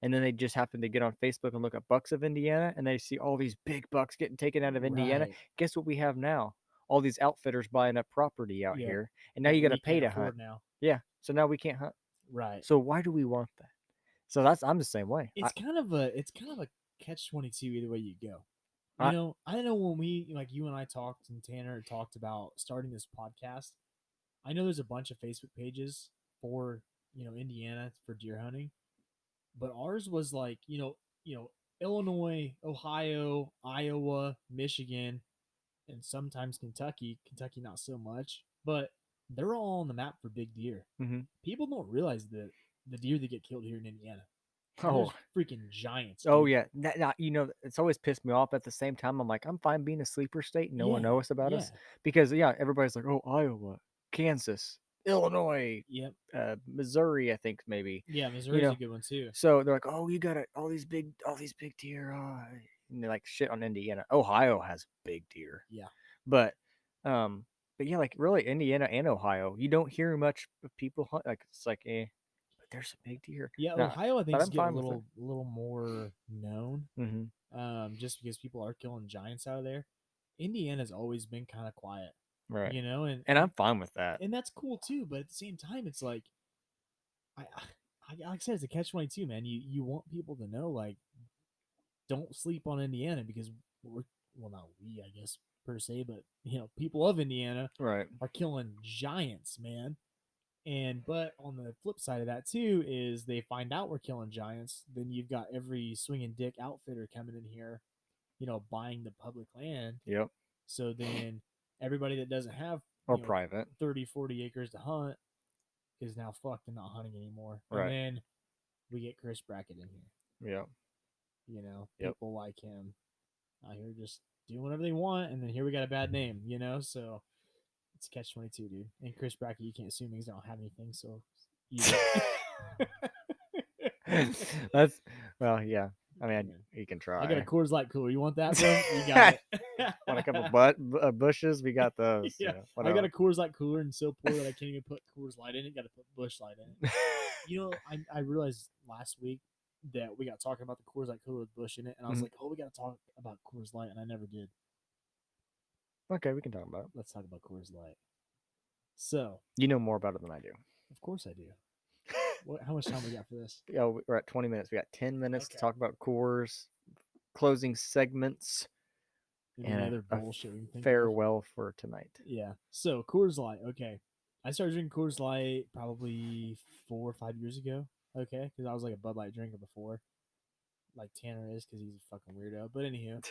C: and then they just happen to get on Facebook and look at bucks of Indiana, and they see all these big bucks getting taken out of Indiana.
B: Right.
C: Guess what we have now? All these outfitters buying up property out
B: Yeah.
C: here, and now you got to pay to hunt.
B: Now.
C: Yeah, so now we can't hunt.
B: Right.
C: So why do we want that? So I'm the same way.
B: It's kind of a catch-22 either way you go. I know when we, like, you and I talked and Tanner talked about starting this podcast, I know there's a bunch of Facebook pages for, Indiana for deer hunting, but ours was like, Illinois, Ohio, Iowa, Michigan, and sometimes Kentucky. Kentucky not so much, but they're all on the map for big deer.
C: Mm-hmm.
B: People don't realize that the deer that get killed here in Indiana.
C: Oh,
B: freaking giants.
C: Oh
B: dude.
C: yeah, it's always pissed me off. At the same time, I'm like, I'm fine being a sleeper state. No one knows about us because everybody's like, oh, Iowa, Kansas, Illinois,
B: Yep.
C: Missouri, I think maybe.
B: Yeah, Missouri's a good one too.
C: So they're like, oh, you got all these big deer. And they're like shit on Indiana. Ohio has big deer.
B: Yeah.
C: But yeah, like really Indiana and Ohio, you don't hear much of people hunt. Like it's like, there's a big deer.
B: Yeah,
C: Now,
B: Ohio I think is getting
C: with
B: a little more known.
C: Mm-hmm.
B: Just because people are killing giants out of there. Indiana's always been kind of quiet,
C: right?
B: And
C: I'm fine with that,
B: and that's cool too. But at the same time, it's like, I like I said, it's a catch-22, man. You want people to know, like, don't sleep on Indiana because not we, I guess, per se, but people of Indiana
C: right,
B: are killing giants, man. But on the flip side of that too is they find out we're killing giants, then you've got every swinging dick outfitter coming in here, buying the public land.
C: Yep.
B: So then everybody that doesn't have
C: or
B: you know,
C: private.
B: 30, 40 acres to hunt is now fucked and not hunting anymore.
C: Right.
B: And then we get Chris Brackett in here.
C: Yeah.
B: You know,
C: Yep.
B: people like him out here just doing whatever they want, and then here we got a bad name, you know? So it's catch-22, dude. And Chris Brackett, you can't sue me because I don't have anything, so
C: That's well, yeah. I mean, you can try.
B: I got a Coors Light cooler. You want that, bro? You got it.
C: Want a couple bushes? We got those.
B: Yeah,
C: what
B: I got a
C: else?
B: Coors Light cooler and so poor that I can't even put Coors Light in it. Got to put Busch Light in it. You know, I realized last week that we got talking about the Coors Light cooler with Busch in it, and I was
C: Mhm.
B: like, oh, we got to talk about Coors Light, and I never did.
C: Okay, we can talk about it.
B: Let's talk about Coors Light. So,
C: You know more about it than I do.
B: of course I do. How much time we got for this?
C: Yeah, we're at 20 minutes. We got 10 minutes to
B: Okay.
C: talk about Coors, closing segments,
B: Any
C: and
B: other
C: a
B: bullshit we can think of?
C: farewell for tonight.
B: Yeah. So Coors Light. Okay, I started drinking Coors Light probably 4 or 5 years ago. Okay, because I was like a Bud Light drinker before, like Tanner is, because he's a fucking weirdo. But anywho,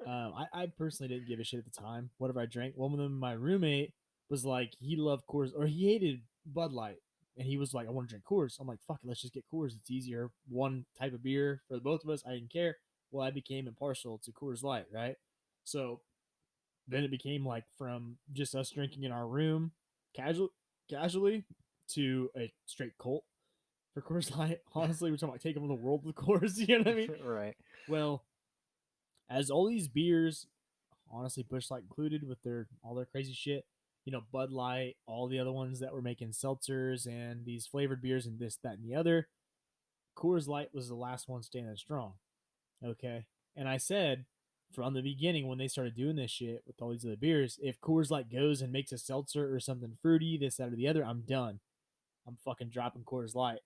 B: I personally didn't give a shit at the time. Whatever I drank. One of them, my roommate was like, he loved Coors, or he hated Bud Light, and he was like, I want to drink Coors. I'm like, fuck it, let's just get Coors. It's easier. One type of beer for both of us. I didn't care. Well, I became impartial to Coors Light, right? So then it became like from just us drinking in our room casually to a straight cult for Coors Light. Honestly, we're talking about taking over the world with Coors. You know what I mean?
C: Right.
B: Well, as all these beers, honestly, Busch Light included, with all their crazy shit, you know, Bud Light, all the other ones that were making seltzers and these flavored beers and this, that, and the other, Coors Light was the last one standing strong. Okay, and I said from the beginning when they started doing this shit with all these other beers, if Coors Light goes and makes a seltzer or something fruity, this, that, or the other, I'm done. I'm fucking dropping Coors Light.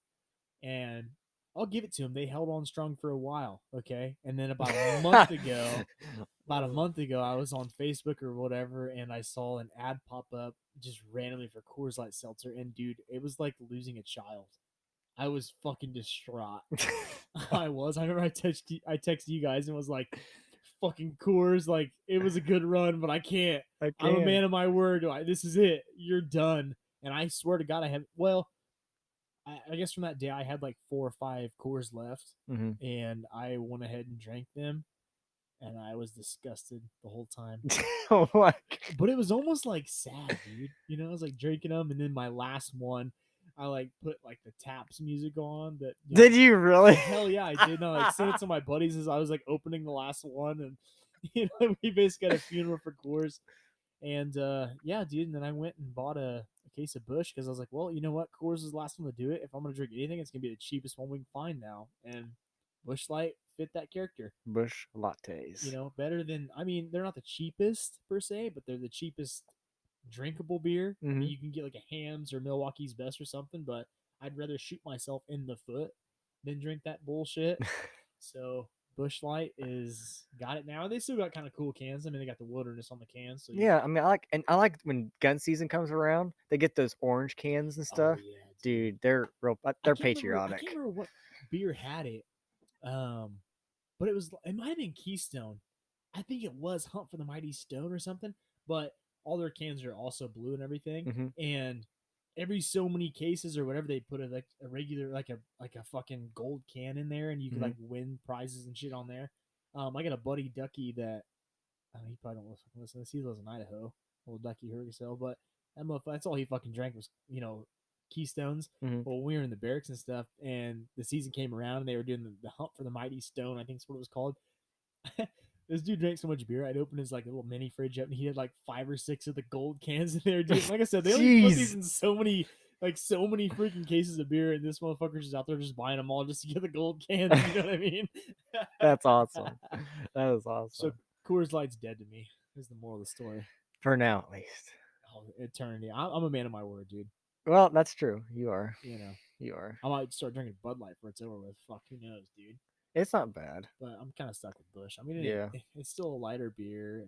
B: And I'll give it to them. They held on strong for a while, okay? And then about a month ago, I was on Facebook or whatever, and I saw an ad pop up just randomly for Coors Light seltzer. And dude, it was like losing a child. I was fucking distraught. I remember I texted you guys and was like, fucking Coors, like, it was a good run, but I can't. I'm a man of my word. This is it. You're done. And I swear to God, I guess from that day I had like 4 or 5 Coors left, and I went ahead and drank them, and I was disgusted the whole time.
C: What?
B: But it was almost like sad, dude. You know, I was like drinking them, and then my last one, I like put like the Taps music on. That
C: Did you really?
B: Hell yeah, I did. No, like sent it to my buddies as I was like opening the last one, and you know, we basically had a funeral for Coors. And yeah, dude. And then I went and bought a case of Busch because I was like, well, you know what? Coors is the last one to do it. If I'm gonna drink anything, it's gonna be the cheapest one we can find now. And Busch Light fit that character.
C: Busch lattes.
B: You know, better than, I mean, they're not the cheapest per se, but they're the cheapest drinkable beer. I mean, you can get like a Hamm's or Milwaukee's Best or something, but I'd rather shoot myself in the foot than drink that bullshit. So Busch Light is got it now. They still got kind of cool cans. I mean, they got the wilderness on the cans. So
C: yeah, I mean, I like when gun season comes around. They get those orange cans and stuff.
B: Oh, yeah,
C: dude, they're real. They're
B: I
C: patriotic.
B: can't remember what beer had it, but it might have been Keystone. I think it was Hunt for the Mighty Stone or something. But all their cans are also blue and everything, and every so many cases or whatever, they put a regular like a fucking gold can in there, and you could like win prizes and shit on there. I got a buddy Ducky that he probably don't listen to this. He lives in Idaho, old Ducky Hergesell, but that's all he fucking drank was, you know, Keystones. Well, we were in the barracks and stuff, and the season came around, and they were doing the Hunt for the Mighty Stone, I think is what it was called. This dude drank so much beer, I'd open his like little mini fridge up, and he had like 5 or 6 of the gold cans in there, dude. Like I said, they only put these in so many freaking cases of beer, and this motherfucker's just out there just buying them all just to get the gold cans. You know what I mean?
C: That's awesome. That is awesome.
B: So Coors Light's dead to me. Is the moral of the story.
C: For now, at least.
B: Oh, eternity. I'm a man of my word, dude.
C: Well, that's true. You are.
B: You know,
C: you are.
B: I might start drinking Bud Light before it's over with. Fuck, who knows, dude?
C: It's not bad,
B: but I'm kind of stuck with Busch. I mean, it's still a lighter beer.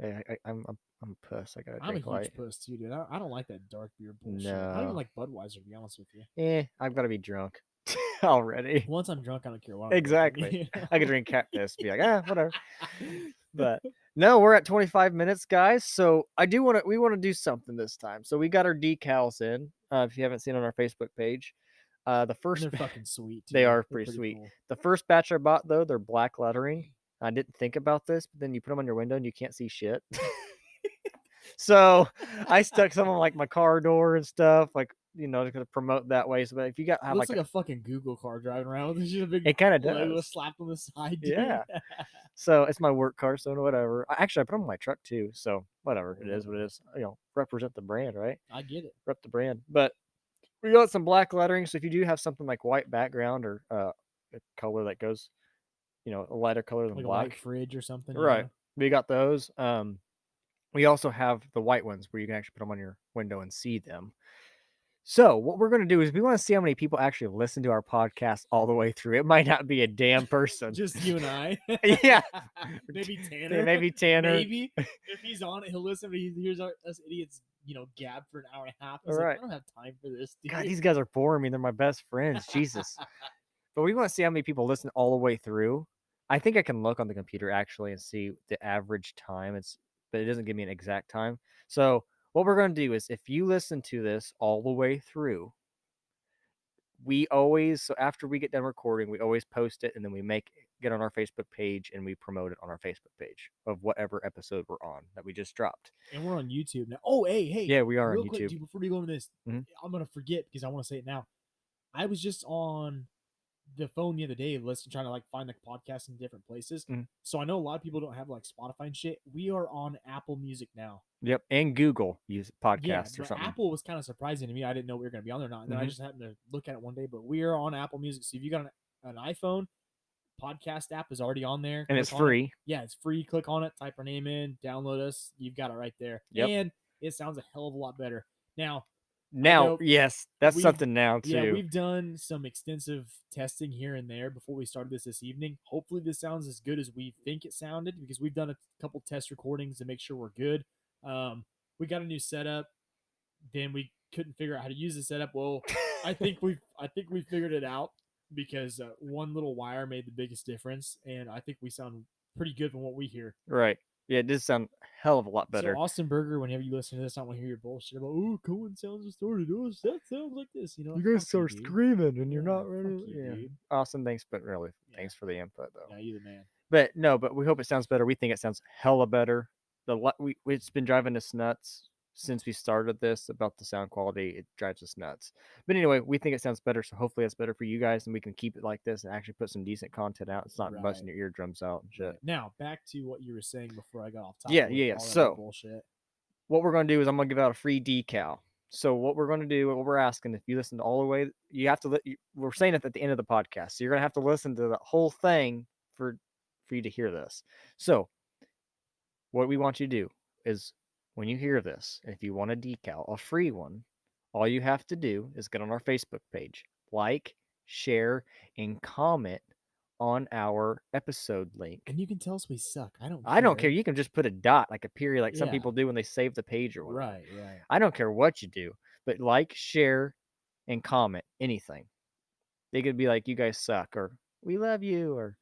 B: And
C: yeah, I'm a puss. I gotta
B: I'm
C: drink
B: a huge
C: light.
B: puss too, dude. I don't like that dark beer bullshit.
C: No.
B: I don't even like Budweiser, to be honest with you.
C: I've got to be drunk already.
B: Once I'm drunk, I don't care what.
C: Exactly. I could drink cat piss, be like, whatever. But No, we're at 25 minutes, guys. So we want to do something this time. So we got our decals in. If you haven't seen on our Facebook page, the
B: And
C: first
B: they're fucking sweet.
C: they
B: too.
C: are
B: They're
C: pretty sweet.
B: cool.
C: The first batch I bought though, they're black lettering. I didn't think about this, but then you put them on your window and you can't see shit. So I stuck some on like my car door and stuff, like to promote that way. So that if you
B: It
C: have
B: looks
C: like
B: like a fucking Google car driving around with just a big
C: it kind of
B: logo
C: does.
B: slapped on the side. Dude.
C: Yeah. So it's my work car, so whatever. Actually, I put them on my truck too, so whatever. It is what it is. Represent the brand, right?
B: I get it.
C: Rep the brand. But we got some black lettering, so if you do have something like white background or a color that goes, a lighter color than
B: Like
C: black,
B: a white fridge or something.
C: right? We got those. We also have the white ones where you can actually put them on your window and see them. So what we're going to do is we want to see how many people actually listen to our podcast all the way through. It might not be a damn person.
B: Just you and I.
C: Yeah.
B: Maybe Tanner.
C: Maybe Tanner.
B: Maybe if he's on it, he'll listen. But he hears us idiots, gab for an hour and a half. He's
C: Right.
B: like, I don't have time for this. Dude.
C: God, these guys are boring me. They're my best friends. Jesus. But we want to see how many people listen all the way through. I think I can look on the computer actually and see the average time. But it doesn't give me an exact time. So what we're going to do is if you listen to this all the way through, so after we get done recording, we always post it and then we get on our Facebook page and we promote it on our Facebook page of whatever episode we're on that we just dropped.
B: And we're on YouTube now. Oh, hey.
C: Yeah, we are
B: real
C: on
B: quick,
C: YouTube.
B: dude, before we go into this,
C: Mhm.
B: I'm going to forget because I want to say it now. I was just on the phone the other day trying to find the podcast in different places. So I know a lot of people don't have Spotify and shit. We are on Apple Music now.
C: Yep, and Google use podcasts or something.
B: Apple was kind of surprising to me. I didn't know we were going to be on there or not. And then I just happened to look at it one day, but we are on Apple Music. So if you got an iPhone, podcast app is already on there.
C: And it's free.
B: Yeah, it's free. Click on it, type our name in, download us. You've got it right there.
C: Yep.
B: And it sounds a hell of a lot better. Now,
C: yes, that's something now too.
B: Yeah, we've done some extensive testing here and there before we started this evening. Hopefully this sounds as good as we think it sounded because we've done a couple test recordings to make sure we're good. We got a new setup. Then we couldn't figure out how to use the setup. Well, I think we figured it out because one little wire made the biggest difference, and I think we sound pretty good from what we hear.
C: Right. Yeah, it does sound a hell of a lot better.
B: So Austin Berger, whenever you listen to this, I don't want to hear your bullshit about Cohen sounds distorted. That sounds like this.
C: You guys start screaming and you're not ready.
B: Dude.
C: Austin, thanks for the input though.
B: Yeah, you're the man.
C: But we hope it sounds better. We think it sounds hella better. It's been driving us nuts since we started this about the sound quality. It drives us nuts. But anyway, we think it sounds better, so hopefully it's better for you guys and we can keep it like this and actually put some decent content out. It's not busting your eardrums out and shit.
B: Now, back to what you were saying before I got off topic.
C: Yeah. So
B: bullshit.
C: What we're going to do is I'm going to give out a free decal. So what we're going to do, what we're asking, if you listen to all the way, you have to, we're saying it at the end of the podcast. So you're going to have to listen to the whole thing for you to hear this. So what we want you to do is when you hear this, if you want a decal, a free one, all you have to do is get on our Facebook page, like, share, and comment on our episode link.
B: And you can tell us we suck.
C: I don't care. You can just put a dot, like a period, like some people do when they save the page or whatever.
B: Right.
C: I don't care what you do, but like, share, and comment anything. They could be like, you guys suck, or we love you, or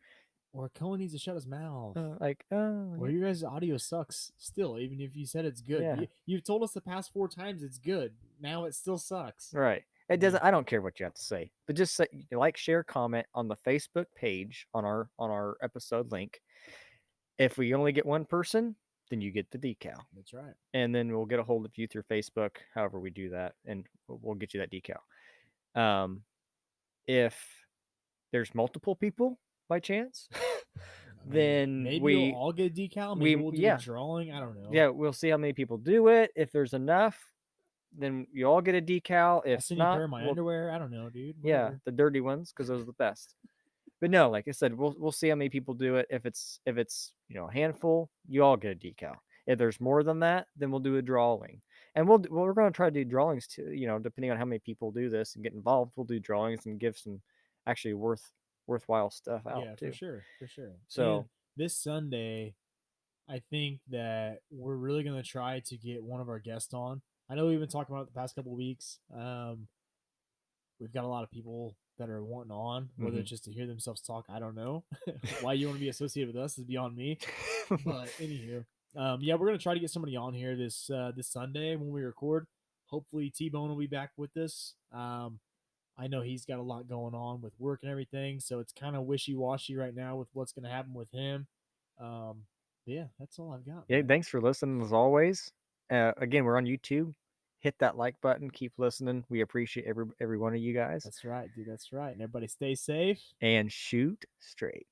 B: Cohen needs to shut his mouth.
C: Or
B: you guys' audio sucks still, even if you said it's good.
C: Yeah.
B: You've told us the past 4 times it's good. Now it still sucks.
C: Right. It doesn't. I don't care what you have to say, but just say like, share, comment on the Facebook page on our episode link. If we only get one person, then you get the decal.
B: That's right.
C: And then we'll get a hold of you through Facebook, however we do that, and we'll get you that decal. If there's multiple people by chance, then
B: maybe we'll all get a decal. Maybe we'll do a drawing. I don't know.
C: Yeah, we'll see how many people do it. If there's enough, then you all get a decal. If
B: I'll send
C: not,
B: you a pair of my underwear. I don't know, dude.
C: Yeah,
B: Whatever.
C: the dirty ones, because those are the best. But no, like I said, we'll see how many people do it. If it's a handful, you all get a decal. If there's more than that, then we'll do a drawing. And we're going to try to do drawings too. Depending on how many people do this and get involved, we'll do drawings and give some actually worthwhile stuff out.
B: Yeah,
C: too.
B: for sure.
C: So
B: and this Sunday, I think that we're really going to try to get one of our guests on. I know we've been talking about it the past couple of weeks. We've got a lot of people that are wanting on, whether it's just to hear themselves talk. I don't know. Why you want to be associated with us is beyond me. But anywho, yeah, we're gonna try to get somebody on here this Sunday when we record. Hopefully, T-Bone will be back with us. I know he's got a lot going on with work and everything, so it's kind of wishy-washy right now with what's going to happen with him. Yeah, that's all I've got.
C: Yeah,
B: man.
C: thanks for listening as always. Again, we're on YouTube. Hit that like button. Keep listening. We appreciate every one of you guys.
B: That's right, dude. That's right. And everybody stay safe.
C: And shoot straight.